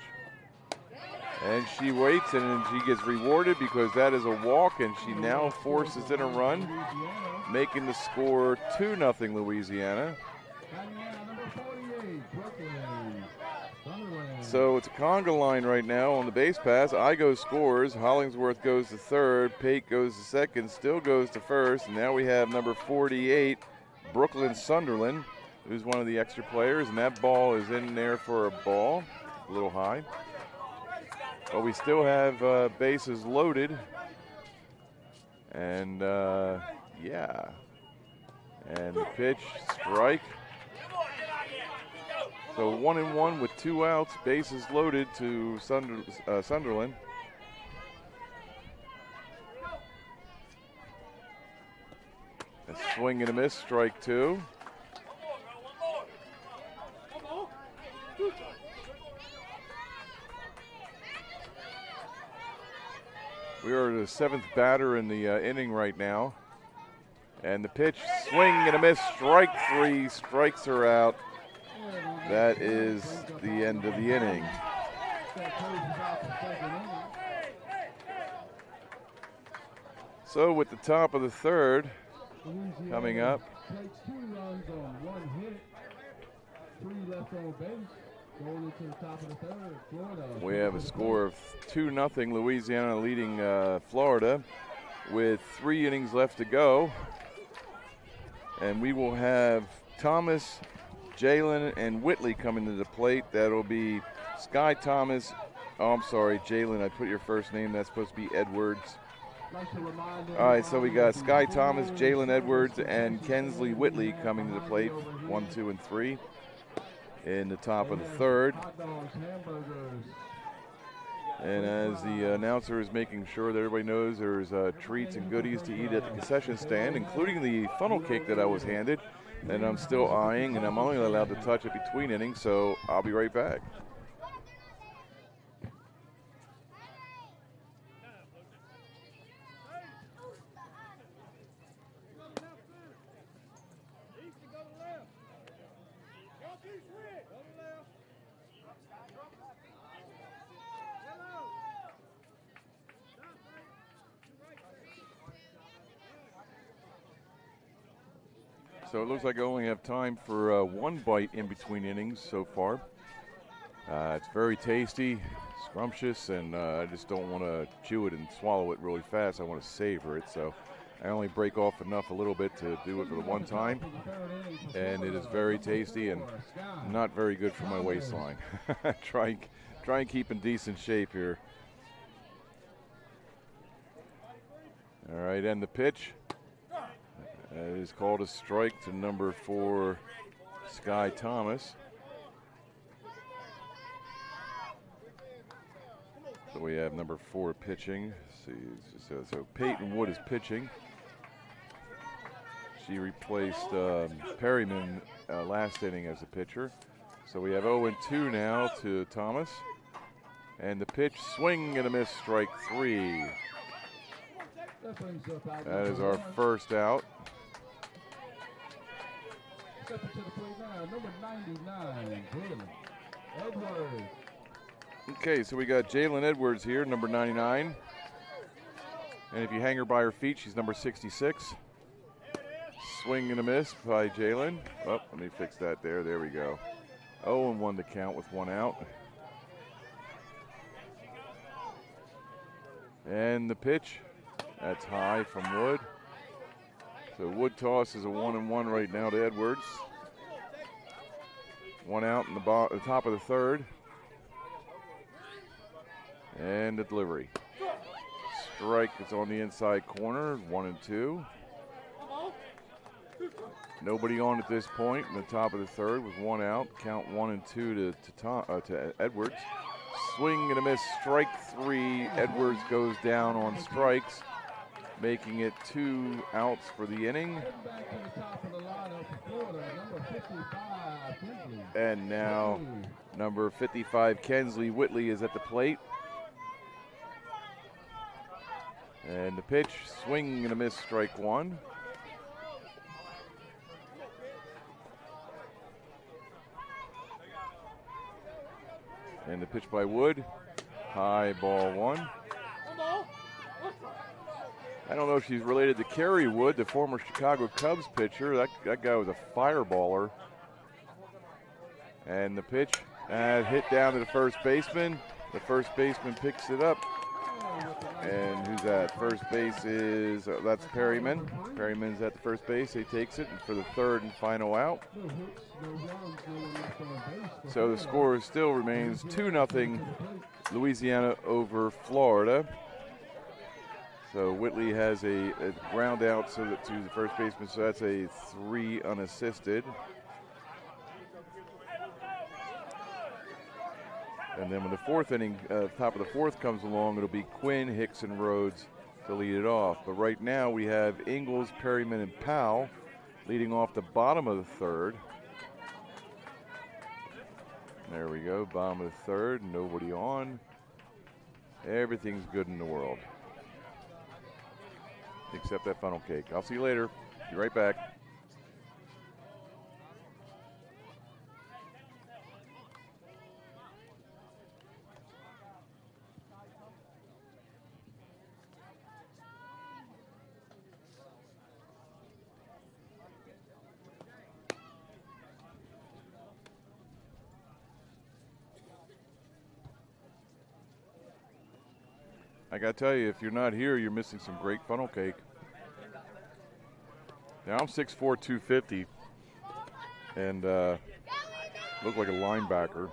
And she waits, and she gets rewarded because that is a walk, and she now forces in a run, making the score 2-0 Louisiana. So it's a conga line right now on the base pass. Igo scores, Hollingsworth goes to third, Pate goes to second, still goes to first, and now we have number 48, Brooklyn Sunderland, who's one of the extra players, and that ball is in there for a ball, a little high. But we still have bases loaded, and yeah, and the pitch, strike. So 1-1 with 2 outs, bases loaded to Sunderland. A swing and a miss, strike 2. We are the 7th batter in the inning right now. And the pitch, swing and a miss, strike 3, strikes her out. That is the end of the inning. So with the top of the third coming up, Takes 2 runs on 1 hit, 3 left on base. Going to the top of the third. Florida. we have a score of 2-0, Louisiana leading Florida with 3 innings left to go. And we will have Thomas, Jalen, and Whitley coming to the plate. That'll be Sky Thomas. Oh, I'm sorry, Jalen, I put your first name. That's supposed to be Edwards. All right, so we got Sky Thomas, Jalen Edwards, and Kensley Whitley coming to the plate, 1, 2, and 3 in the top of the third. And as the announcer is making sure that everybody knows there's treats and goodies to eat at the concession stand, including the funnel cake that I was handed, and I'm still eyeing, and I'm only allowed to touch it between innings, so I'll be right back. So it looks like I only have time for 1 bite in between innings so far. It's very tasty, scrumptious, and I just don't want to chew it and swallow it really fast. I want to savor it, so I only break off enough a little bit to do it for the one time. And it is very tasty and not very good for my waistline. Try and keep in decent shape here. All right, and the pitch. It is called a strike to number 4, Sky Thomas. So we have number 4 pitching. Let's see, so Peyton Wood is pitching. She replaced Perryman last inning as a pitcher. So we have 0-2 now to Thomas. And the pitch, swing and a miss, strike 3. That is our first out. Stepping to the plate now, number 99, Jalen Edwards. Okay, so we got Jalen Edwards here, number 99. And if you hang her by her feet, she's number 66. Swing and a miss by Jalen. Oh, let me fix that there. There we go. 0-1 to count with 1 out. And the pitch, that's high from Wood. So Wood toss is a 1-1 right now to Edwards. 1 out in the top of the third. And the delivery. Strike is on the inside corner, 1-2. Nobody on at this point in the top of the third with 1 out. Count 1-2 to Edwards. Swing and a miss, strike 3. Edwards goes down on strikes, making it 2 outs for the inning. And now number 55, Kensley Whitley, is at the plate. And the pitch, swing and a miss, strike one. And the pitch by Wood, high, ball one. I don't know if she's related to Kerry Wood, the former Chicago Cubs pitcher. That guy was a fireballer. And the pitch, hit down to the first baseman. The first baseman picks it up. And who's that? First base is, that's Perryman. Perryman's at the first base. He takes it for the third and final out. So the score still remains 2-0 Louisiana over Florida. So Whitley has a ground out to the first baseman, so that's a 3 unassisted. And then when the fourth inning, top of the fourth comes along, it'll be Quinn, Hicks, and Rhodes to lead it off. But right now we have Ingalls, Perryman, and Powell leading off the bottom of the third. There we go, bottom of the third, nobody on. Everything's good in the world, except that funnel cake. I'll see you later. Be right back. I gotta tell you, if you're not here, you're missing some great funnel cake. Now I'm 6'4", 250, and look like a linebacker.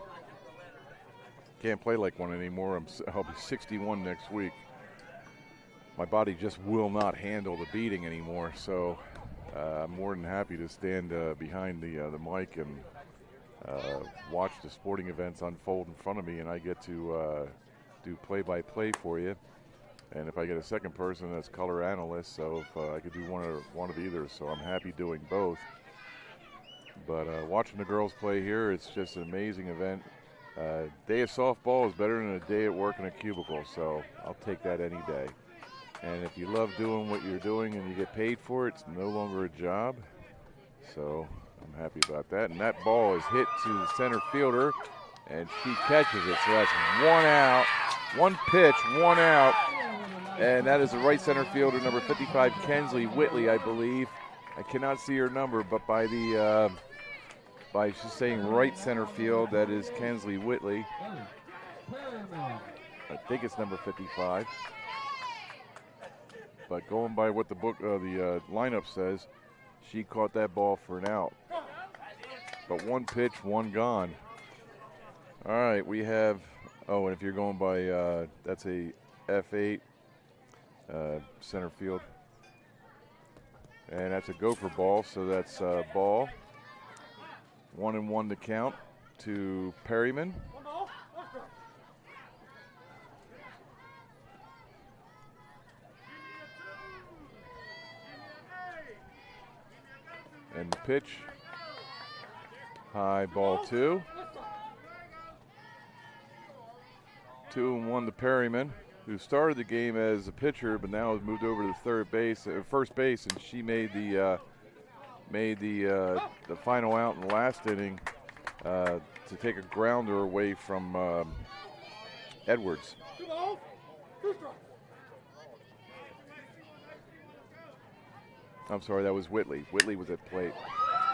Can't play like one anymore. I'll be 61 next week. My body just will not handle the beating anymore, so I'm more than happy to stand behind the mic and watch the sporting events unfold in front of me, and I get to do play-by-play for you. And if I get a second person, that's color analyst, so if I could do one of either, so I'm happy doing both. But watching the girls play here, it's just an amazing event. Day of softball is better than a day at work in a cubicle, so I'll take that any day. And if you love doing what you're doing and you get paid for it, it's no longer a job. So I'm happy about that. And that ball is hit to the center fielder, and she catches it. So that's 1 out, 1 pitch, 1 out. And that is the right center fielder, number 55, Kensley Whitley, I believe. I cannot see her number, but by she's saying right center field, that is Kensley Whitley. I think it's number 55. But going by what the lineup says, she caught that ball for an out. But 1 pitch, 1 gone. All right, we have, and if you're going by, that's a F8 center field. And that's a gopher ball, so that's ball. 1-1 to count to Perryman. And the pitch, high, ball 2. 2-1 to Perryman, who started the game as a pitcher, but now has moved over to first base, and she made the final out in the last inning to take a grounder away from Edwards. I'm sorry, that was Whitley. Whitley was at plate.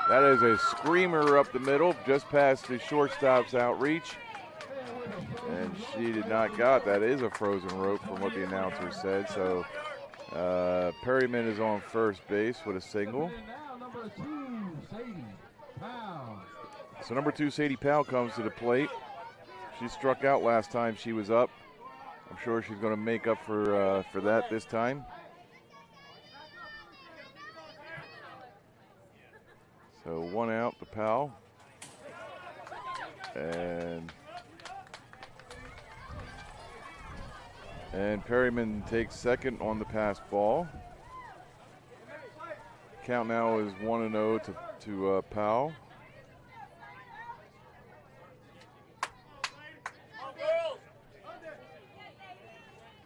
That is a screamer up the middle, just past the shortstop's outreach. And she did not got. That is a frozen rope from what the announcer said. So Perryman is on first base with a single. So number 2, Sadie Powell, comes to the plate. She struck out last time she was up. I'm sure she's going to make up for that this time. So 1 out to Powell. And Perryman takes second on the pass ball. Count now is 1-0 to Powell.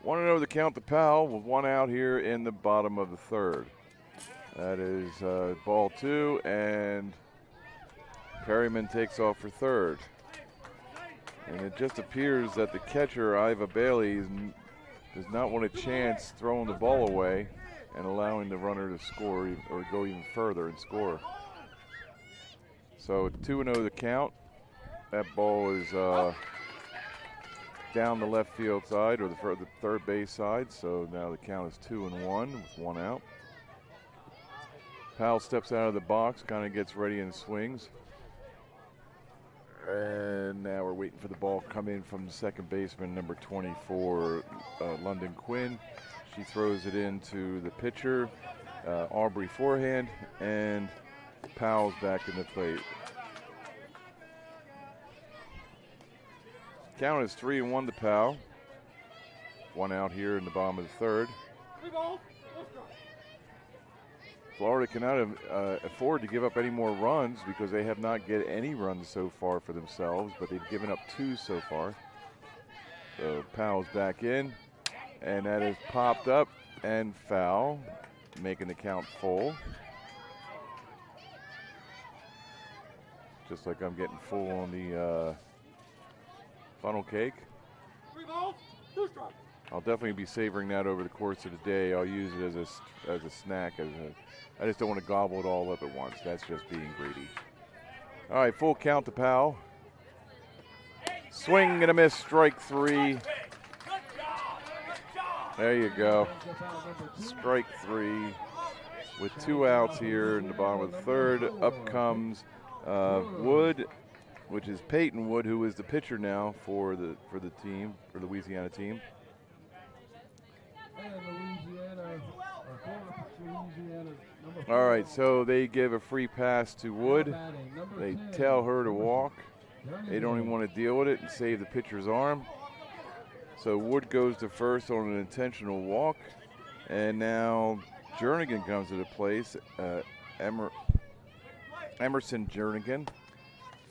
1-0 the count to Powell with 1 out here in the bottom of the third. That is ball 2, and Perryman takes off for third. And it just appears that the catcher, Iva Bailey, does not want a chance throwing the ball away and allowing the runner to score or go even further and score. So 2-0 the count. That ball is down the left field side, or the third base side. So now the count is 2-1 with 1 out. Powell steps out of the box, kind of gets ready and swings. And now we're waiting for the ball to come in from the second baseman, number 24, London Quinn. She throws it into the pitcher, Aubrey forehand, and Powell's back in the plate. Count is 3-1 to Powell. 1 out here in the bottom of the third. Florida cannot afford to give up any more runs because they have not get any runs so far for themselves, but they've given up 2 so far. So Powell's back in, and that is popped up and foul, making the count full. Just like I'm getting full on the funnel cake. 3 balls, 2 strikes. I'll definitely be savoring that over the course of the day. I'll use it as a snack. I just don't want to gobble it all up at once. That's just being greedy. All right, full count to Powell. Swing and a miss, strike 3. There you go. Strike 3 with 2 outs here in the bottom of the third. Up comes Wood, which is Peyton Wood, who is the pitcher now for the team, for the Louisiana team. All right, so they give a free pass to Wood. They tell her to walk. They don't even want to deal with it and save the pitcher's arm. So Wood goes to first on an intentional walk. And now Jernigan comes to the place. Emerson Jernigan.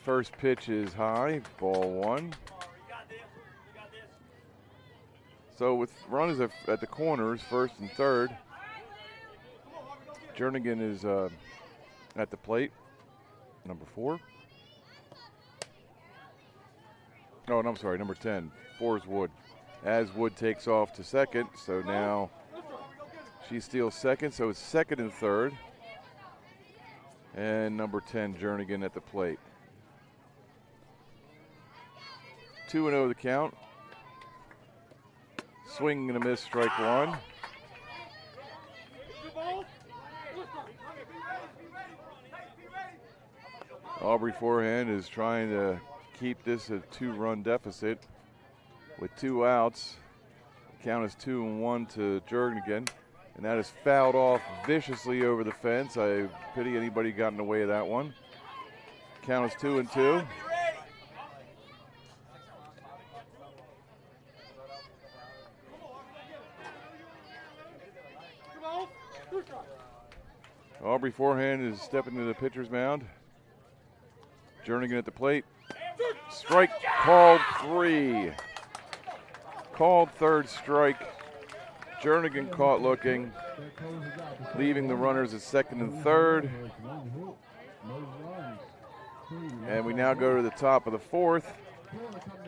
First pitch is high, ball 1. So with runners at the corners, first and third, Jernigan is at the plate, number 4. Oh, and I'm sorry, number 10. 4 is Wood. As Wood takes off to second, so now she steals second, so it's second and third. And number 10, Jernigan at the plate. 2-0 the count. Swing and a miss, strike 1. Aubrey forehand is trying to keep this a 2-run deficit with 2 outs. The count is 2-1 to Jernigan, and that is fouled off viciously over the fence. I pity anybody got in the way of that one. Count is 2-2. Aubrey forehand is stepping to the pitcher's mound. Jernigan at the plate. Strike called 3. Called third strike. Jernigan caught looking, leaving the runners at second and third. And we now go to the top of the fourth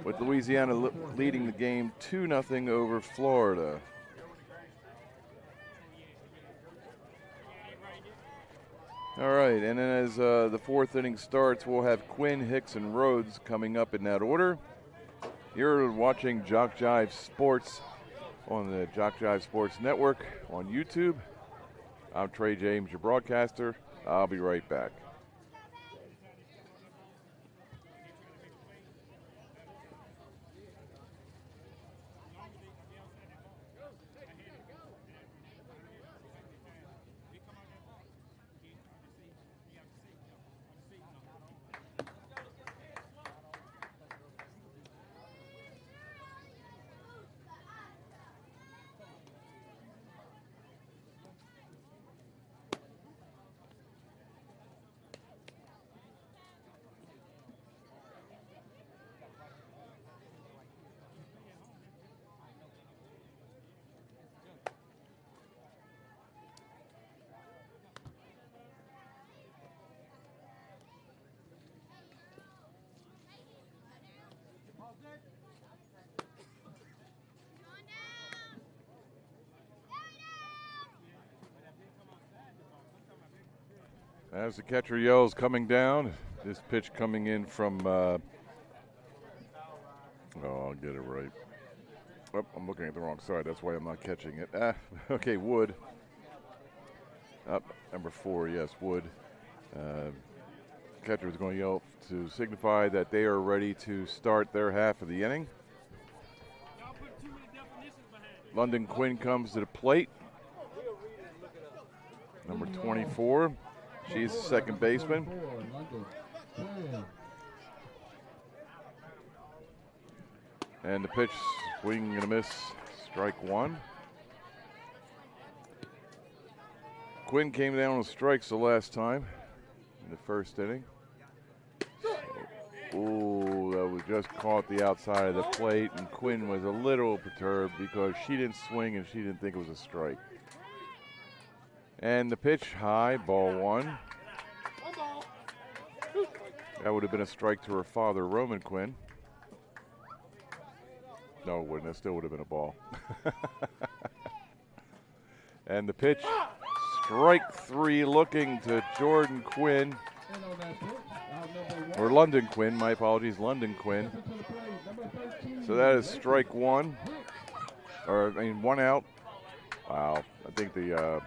with Louisiana leading the game 2-0 over Florida. All right, and then as the fourth inning starts, we'll have Quinn, Hicks, and Rhodes coming up in that order. You're watching JockJive Sports on the JockJive Sports Network on YouTube. I'm Trey James, your broadcaster. I'll be right back. As the catcher yells coming down, this pitch coming in from, oh, I'll get it right. Oh, I'm looking at the wrong side, that's why I'm not catching it. Okay, Wood. Up, number 4, yes, Wood. Catcher is going to yell to signify that they are ready to start their half of the inning. London Quinn comes to the plate. Number 24. She's the second baseman. And the pitch, swing and a miss, strike 1. Quinn came down with strikes the last time in the first inning. Ooh, that was just caught the outside of the plate, and Quinn was a little perturbed because she didn't swing and she didn't think it was a strike. And the pitch, high, ball 1. That would have been a strike to her father, Roman Quinn. No, it wouldn't. That still would have been a ball. And the pitch, strike 3, looking to Jordan Quinn. Or London Quinn, my apologies, London Quinn. So that is strike 1. Or, I mean, 1 out. Wow, I think the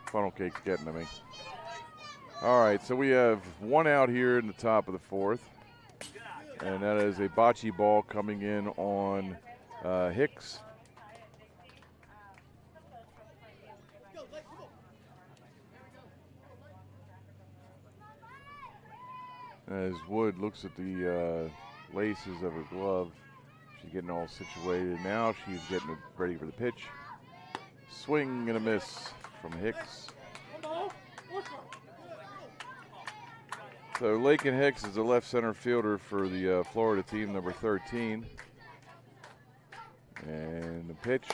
funnel cake's getting to me. All right, so we have 1 out here in the top of the 4th. And that is a bocce ball coming in on Hicks. As Wood looks at the laces of her glove, she's getting all situated. Now she's getting it ready for the pitch. Swing and a miss from Hicks. So Lakin Hicks is a left center fielder for the Florida team, number 13. And the pitch,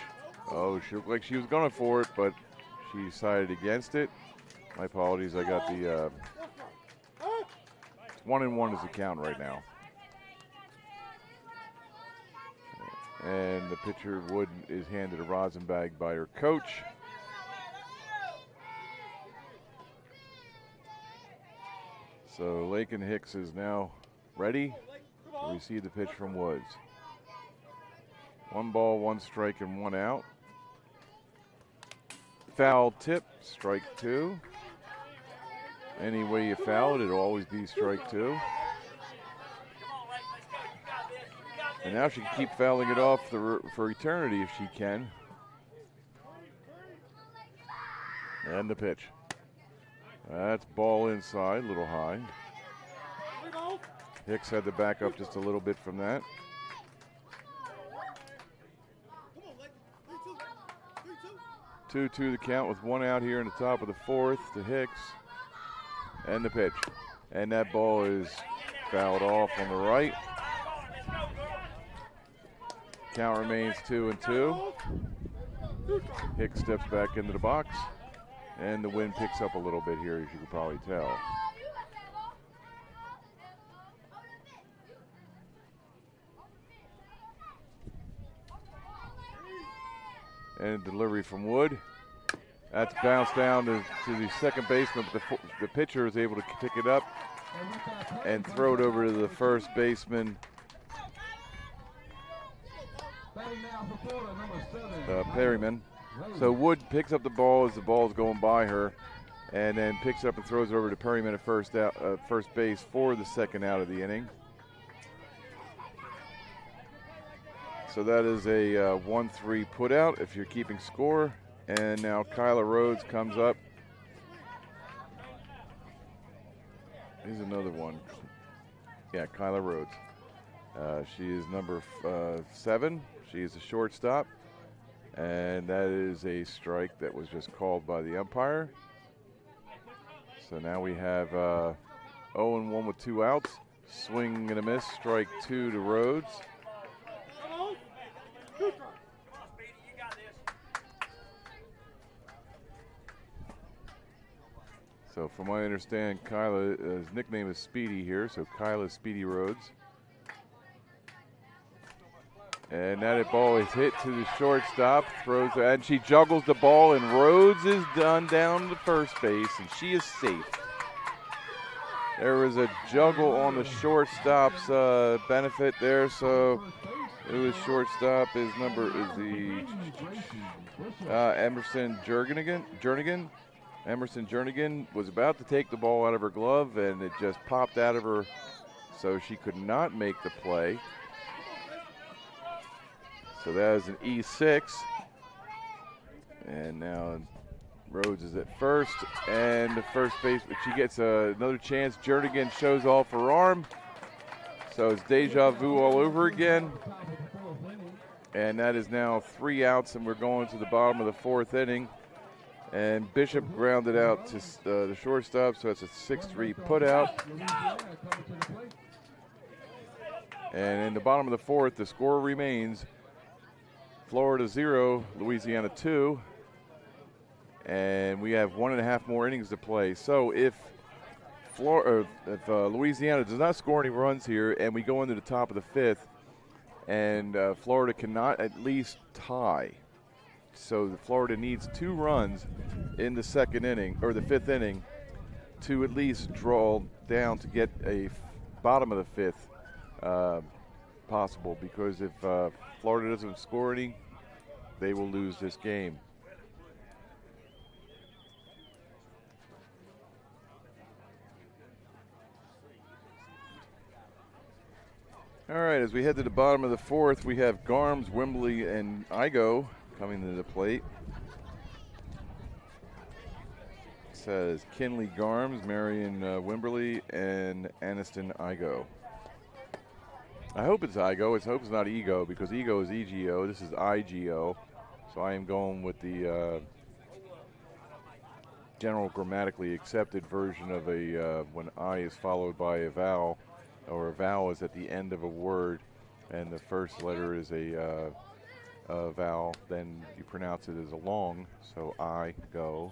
oh, she looked like she was going for it, but she decided against it. My apologies, I got the 1-1 is the count right now. And the pitcher, Wood, is handed a rosin bag by her coach. So Lakin Hicks is now ready to receive the pitch from Woods. 1 ball, 1 strike, and 1 out. Foul tip, strike 2. Any way you foul it, it'll always be strike 2. And now she can keep fouling it off for eternity if she can. And the pitch. That's ball inside, a little high. Hicks had to back up just a little bit from that. Two-two the count with 1 out here in the top of the 4th to Hicks. And the pitch. And that ball is fouled off on the right. Count remains 2-2. Hicks steps back into the box. And the wind picks up a little bit here, as you can probably tell. And delivery from Wood. That's bounced down to the second baseman, but the pitcher is able to pick it up and throw it over to the first baseman, Perryman. So Wood picks up the ball as the ball is going by her, and then picks up and throws it over to Perryman at first base for the second out of the inning. So that is a 1-3 put out if you're keeping score. And now Kyla Rhodes comes up. Here's another one. Yeah, Kyla Rhodes. She is number 7. She is a shortstop. And that is a strike that was just called by the umpire. So now we have 0-1 with 2 outs. Swing and a miss, strike 2 to Rhodes. So from what I understand, Kyla's nickname is Speedy here, so Kyla Speedy Rhodes. And that ball is hit to the shortstop, throws, and she juggles the ball, and Rhodes is done down to first base, and she is safe. There was a juggle on the shortstop's benefit there, so it was shortstop. His number is the Emerson Jernigan. Emerson Jernigan was about to take the ball out of her glove, and it just popped out of her, so she could not make the play. So that is an E6. And now Rhodes is at first, and the first base, but she gets another chance. Jernigan shows off her arm. So it's deja vu all over again. And that is now 3 outs, and we're going to the bottom of the 4th inning. And Bishop grounded out to the shortstop, so it's a 6-3 putout. And in the bottom of the 4th, the score remains Florida 0, Louisiana 2. And we have 1.5 more innings to play. So if Louisiana does not score any runs here, and we go into the top of the 5th, and Florida cannot at least tie. So Florida needs 2 runs in the 2nd inning, or the 5th inning, to at least draw down to get a bottom of the 5th possible. Because if Florida doesn't score any, they will lose this game. All right, as we head to the bottom of the 4th, we have Garms, Wimbley, and Igo coming to the plate. It says Kinley Garms, Marion Wimberly, and Aniston Igo. I hope it's Igo. I hope it's not Ego, because Ego is EGO. This is IGO. So I am going with the general grammatically accepted version of a when I is followed by a vowel, or a vowel is at the end of a word, and the first letter is a vowel, then you pronounce it as a long, so I go.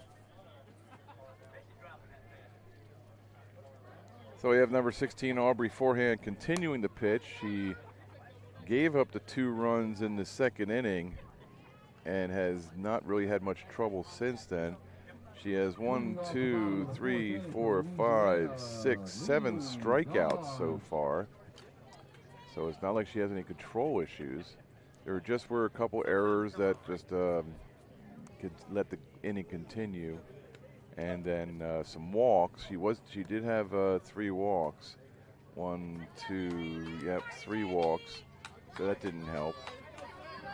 So we have number 16, Aubrey Forehand, continuing the pitch. She gave up the 2 runs in the 2nd inning and has not really had much trouble since then. She has 1, 2, 3, 4, 5, 6, 7 strikeouts so far. So it's not like she has any control issues. There just were a couple errors that just could let the inning continue. And then some walks. She did have 3 walks. 1, 2, yep, 3 walks. So that didn't help.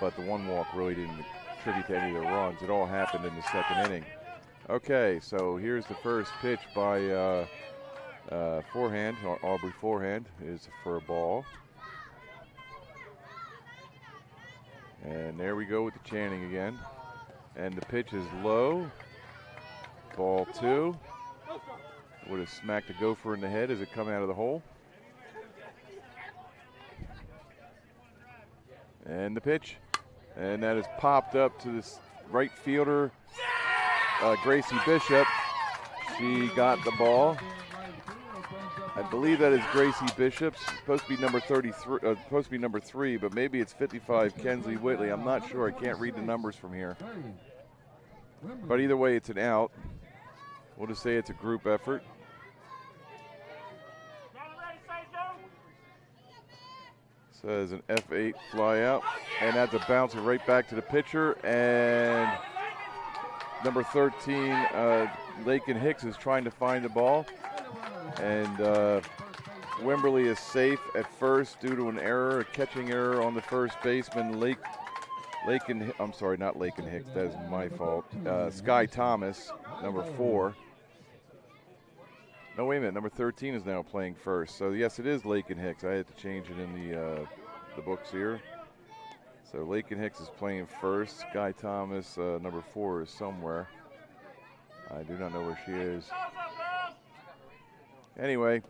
But the 1 walk really didn't contribute to any of the runs. It all happened in the 2nd inning. Okay, so here's the first pitch by Forehand, Aubrey Forehand, is for a ball. And there we go with the chanting again. And the pitch is low. Ball 2. Would have smacked the gopher in the head as it come out of the hole. And the pitch. And that is popped up to this right fielder, Gracie Bishop. She got the ball. I believe that is Gracie Bishop. Supposed to be number 33, supposed to be number 3, but maybe it's 55, Kensley Whitley. I'm not sure. I can't read the numbers from here. But either way, it's an out. We'll just say it's a group effort. Says an F8 fly out, and that's a bouncer right back to the pitcher. And number 13, Lakin Hicks is trying to find the ball. And Wimberly is safe at first due to an error, a catching error on the first baseman. I'm sorry, not Lakin Hicks, that is my fault. Sky Thomas, number 4. No, wait a minute, number 13 is now playing first. So yes, it is Lakin Hicks. I had to change it in the books here. So Lakin Hicks is playing first. Sky Thomas, number 4, is somewhere. I do not know where she is. Anyway,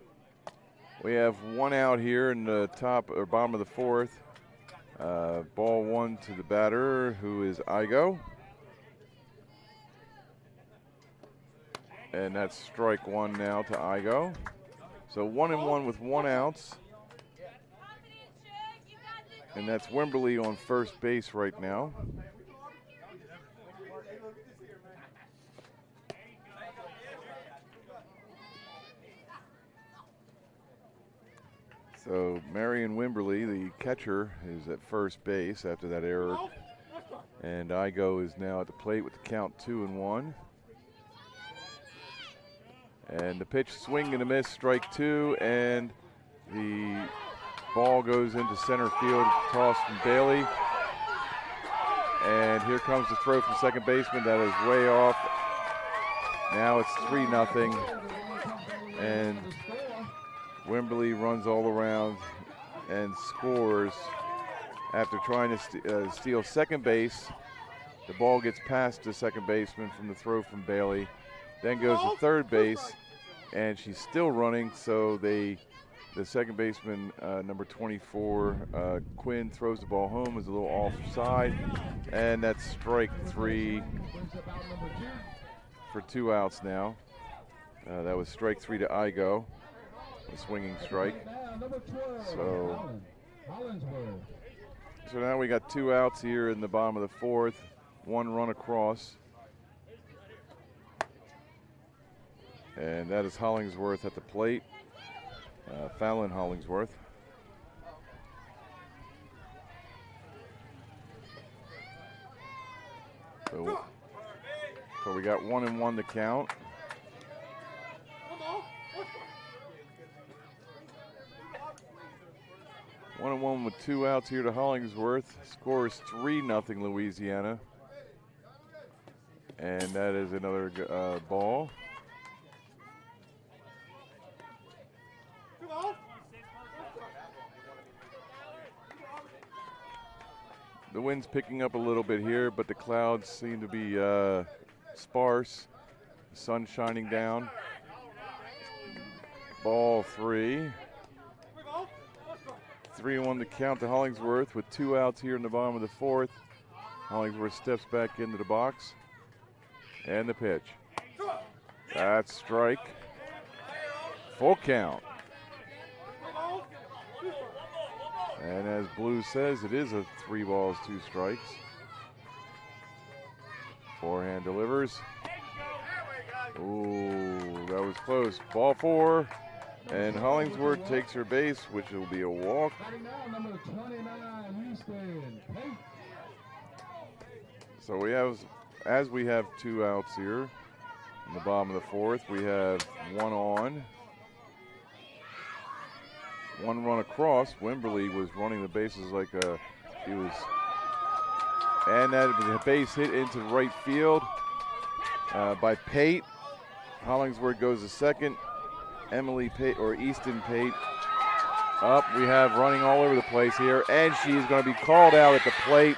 we have 1 out here in the top or bottom of the 4th. Ball 1 to the batter, who is Igo. And that's strike 1 now to Igo. So 1-1 with 1 out. And that's Wimberly on first base right now. So Marion Wimberly, the catcher, is at first base after that error. And Igo is now at the plate with the count 2-1. And the pitch, swing and a miss, strike 2, and the ball goes into center field, tossed from Bailey. And here comes the throw from second baseman. That is way off. Now it's 3-0. And Wimberly runs all around and scores after trying to steal second base. The ball gets past the second baseman from the throw from Bailey. Then goes to third base, and she's still running, so the second baseman, number 24, Quinn, throws the ball home, is a little offside, and that's strike 3 for 2 outs now. That was strike 3 to Igo, a swinging strike. So now we got 2 outs here in the bottom of the 4th, 1 run across. And that is Hollingsworth at the plate, Fallon Hollingsworth. So we got 1-1 to count. One and one with 2 outs here to Hollingsworth. Score is 3-0 Louisiana. And that is another ball. The wind's picking up a little bit here, but the clouds seem to be sparse. The sun shining down. Ball 3. 3-1 to count to Hollingsworth with 2 outs here in the bottom of the 4th. Hollingsworth steps back into the box. And the pitch. That's strike. Full count. And as Blue says, it is a 3 balls, 2 strikes. Forehand delivers. Ooh, that was close. Ball 4. And Hollingsworth takes her base, which will be a walk. So we have, as we have 2 outs here in the bottom of the 4th, we have 1 on. 1 run across. Wimberly was running the bases like he was, and that was a base hit into right field by Pate. Hollingsworth goes to second. Emily Pate, or Easton Pate, up. We have running all over the place here, and she's going to be called out at the plate.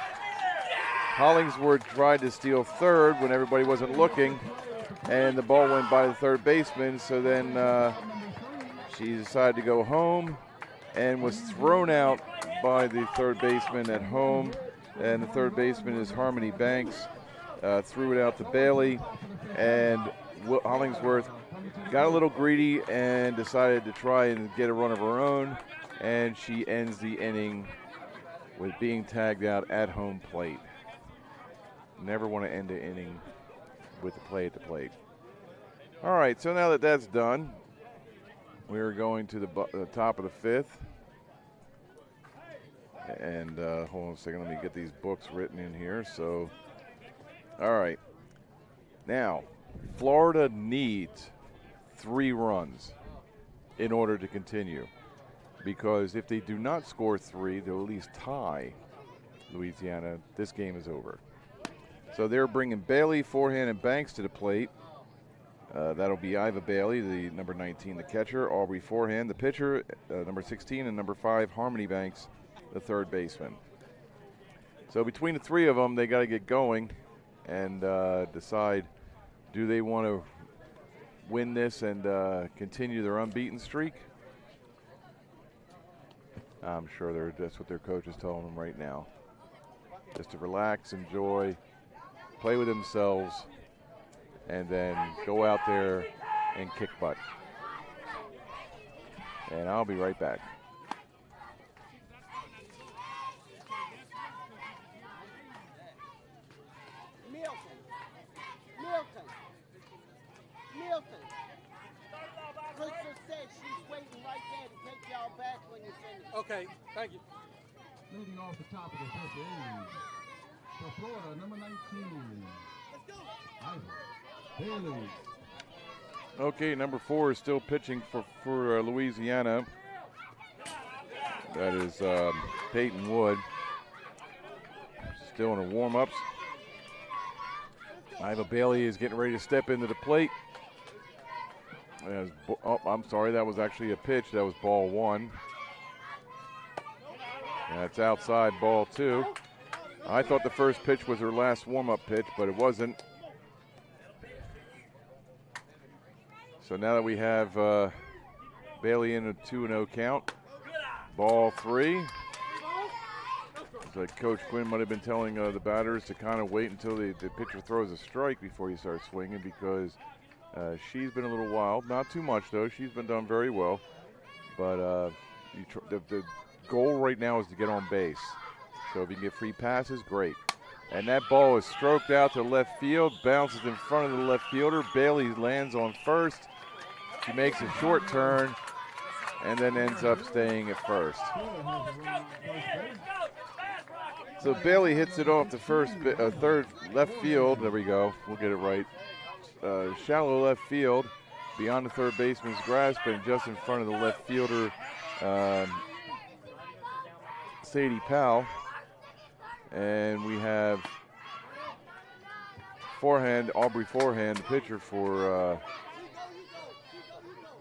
Hollingsworth tried to steal third when everybody wasn't looking, and the ball went by the third baseman, so then she decided to go home and was thrown out by the third baseman at home, and the third baseman is Harmony Banks. Threw it out to Bailey, and Hollingsworth got a little greedy and decided to try and get a run of her own, and she ends the inning with being tagged out at home plate. Never want to end an inning with the play at the plate. All right, so now that that's done, we're going to the top of the 5th. And hold on a second, let me get these books written in here. So, all right. Now, Florida needs 3 runs in order to continue, because if they do not score 3, they'll at least tie Louisiana. This game is over. So they're bringing Bailey, forehand, and Banks to the plate. That'll be Iva Bailey, the number 19, the catcher, Aubrey forehand, the pitcher, number 16, and number 5, Harmony Banks, the third baseman. So between the 3 of them, they got to get going and decide, do they want to win this and continue their unbeaten streak? I'm sure that's what their coach is telling them right now. Just to relax, enjoy, play with themselves, and then go out there and kick butt. And I'll be right back. Milton. Crystal said she's waiting right there to take y'all back when you finish. Okay, thank you. Leading off the top of the fifth inning. For Florida, number 19. Bailey. Okay, number 4 is still pitching for Louisiana. That is Peyton Wood. Still in the warm-ups. Iva Bailey is getting ready to step into the plate. Oh, I'm sorry, that was actually a pitch. That was ball 1. That's outside, ball 2. I thought the first pitch was her last warm-up pitch, but it wasn't. So now that we have Bailey in a 2-0 count, ball 3. It's like Coach Quinn might have been telling the batters to kind of wait until the pitcher throws a strike before you start swinging, because she's been a little wild. Not too much, though. She's been done very well. But the goal right now is to get on base. So if you can get free passes, great. And that ball is stroked out to left field, bounces in front of the left fielder. Bailey lands on first. She makes a short turn and then ends up staying at first. So Bailey hits it off the third left field. There we go. We'll get it right. Shallow left field, beyond the third baseman's grasp, and just in front of the left fielder, Sadie Powell. And we have Aubrey Forehand, the pitcher for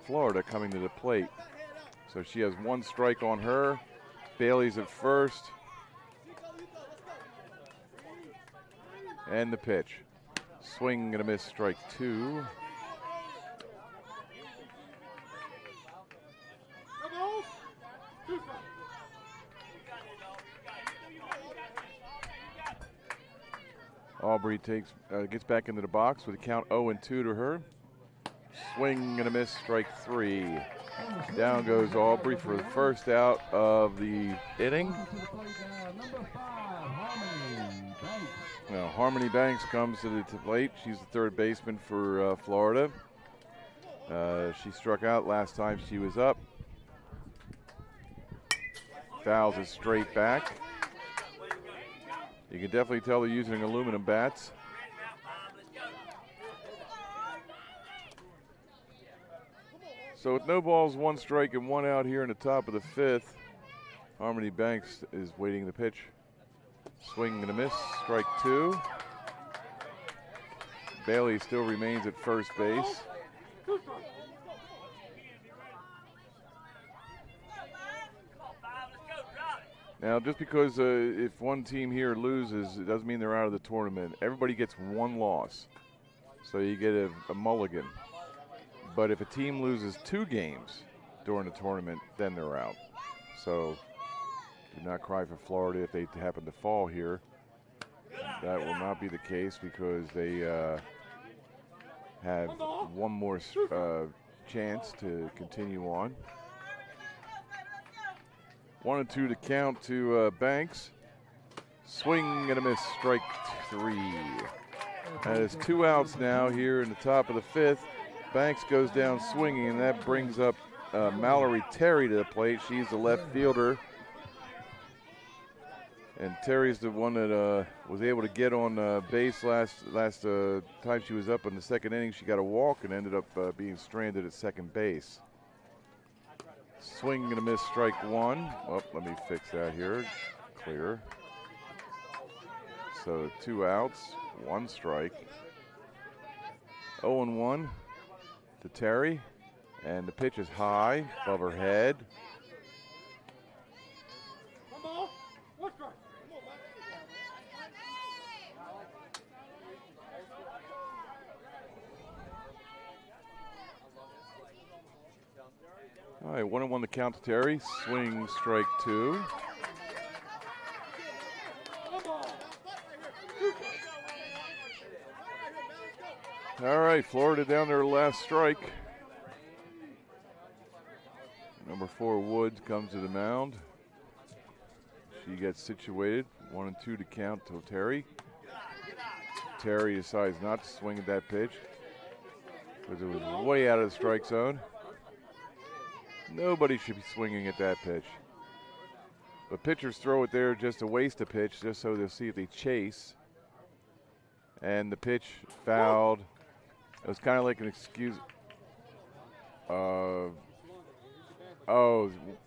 Florida, coming to the plate. So she has 1 strike on her. Bailey's at first. And the pitch. Swing and a miss, strike 2. Aubrey gets back into the box with a count 0-2 to her. Swing and a miss, strike 3. Down goes Aubrey for the first out of the inning. Now Harmony Banks comes to the plate. She's the third baseman for Florida. She struck out last time she was up. Fouls it straight back. You can definitely tell they're using aluminum bats. So with no balls, 1 strike and 1 out here in the top of the 5th, Harmony Banks is waiting the pitch. Swing and a miss, strike 2. Bailey still remains at first base. Now, just because if one team here loses, it doesn't mean they're out of the tournament. Everybody gets 1 loss, so you get a mulligan. But if a team loses 2 games during the tournament, then they're out. So do not cry for Florida if they happen to fall here. That will not be the case, because they have 1 more chance to continue on. 1-2 to count to Banks. Swing and a miss, strike 3. That is 2 outs now here in the top of the 5th. Banks goes down swinging, and that brings up Mallory Terry to the plate. She's the left fielder. And Terry's the one that was able to get on base last time she was up in the 2nd inning. She got a walk and ended up being stranded at second base. Swing and a miss, strike 1. Oh, let me fix that here. Clear. So 2 outs, 1 strike. 0-1 to Terry. And the pitch is high, above her head. All right, 1-1 to count to Terry. Swing, strike 2. All right, Florida down their last strike. Number 4, Woods, comes to the mound. She gets situated. 1-2 to count to Terry. Terry decides not to swing at that pitch because it was way out of the strike zone. Nobody should be swinging at that pitch. But pitchers throw it there just to waste a pitch, just so they'll see if they chase. And the pitch fouled. It was kind of like an excuse.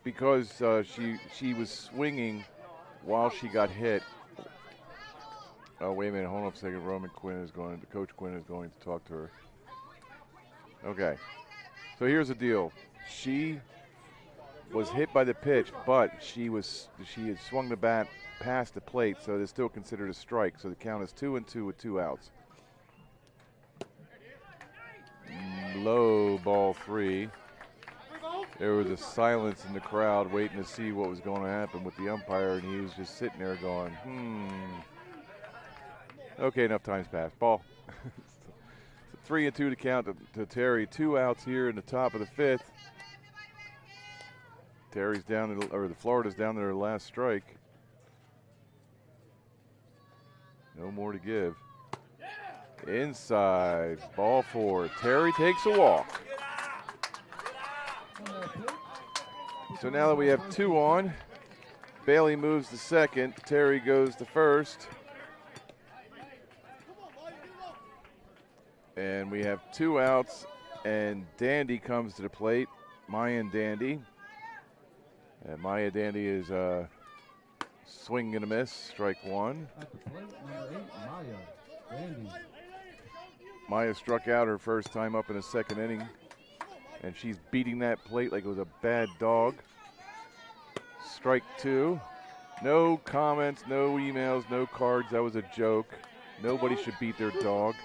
Because she was swinging while she got hit. Oh, wait a minute. Hold on a second. Coach Quinn is going to talk to her. Okay. So here's the deal. She was hit by the pitch, but she had swung the bat past the plate, so it's still considered a strike. So the count is 2-2 with 2 outs. Low ball 3. There was a silence in the crowd waiting to see what was going to happen with the umpire, and he was just sitting there going, Okay, enough time's passed. Ball. 3-2 to count to Terry. 2 outs here in the top of the 5th. Terry's down, the Florida's down to their last strike. No more to give. Inside, ball 4. Terry takes a walk. So now that we have 2 on, Bailey moves to second. Terry goes to first. And we have 2 outs, and Dandy comes to the plate. Mayan Dandy. And Maya Dandy is swing and a miss, strike 1. At the plate, number 8, Maya Dandy. Maya struck out her first time up in the 2nd inning, and she's beating that plate like it was a bad dog. Strike 2. No comments, no emails, no cards. That was a joke. Nobody should beat their dog.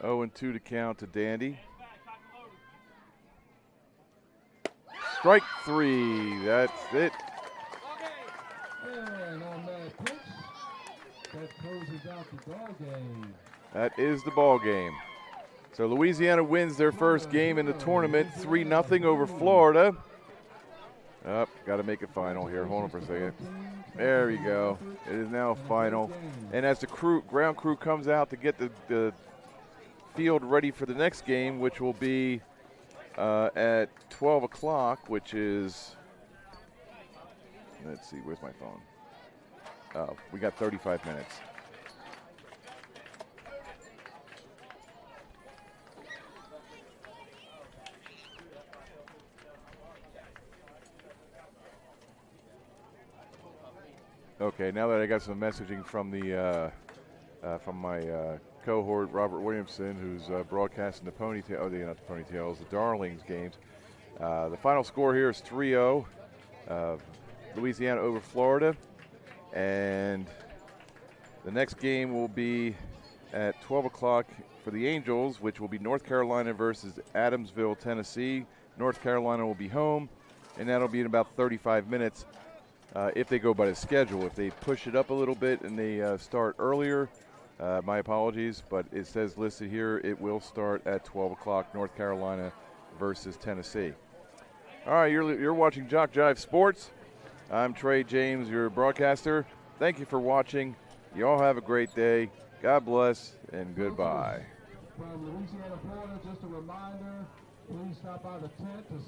0-2 to count to Dandy. Strike 3. That's it. And on that pitch, that closes out the ball game. That is the ball game. So Louisiana wins their first game in the tournament, 3-0 over Florida. Got to make it final here. Hold on for a second. There we go. It is now final. And as the ground crew comes out to get the field ready for the next game, which will be at 12 o'clock, which is, let's see, where's my phone? Oh, we got 35 minutes. Okay, now that I got some messaging from the from my cohort, Robert Williamson, who's broadcasting the Ponytail, not the Ponytails, the Darlings games. The final score here is 3-0, Louisiana over Florida, and the next game will be at 12 o'clock for the Angels, which will be North Carolina versus Adamsville, Tennessee. North Carolina will be home, and that'll be in about 35 minutes. If they go by the schedule. If they push it up a little bit and they start earlier, my apologies, but it says listed here it will start at 12 o'clock, North Carolina versus Tennessee. All right, you're watching JockJive Sports. I'm Trey James, your broadcaster. Thank you for watching. You all have a great day. God bless and goodbye. From Louisiana, Florida, just a reminder, please stop by the tent to sign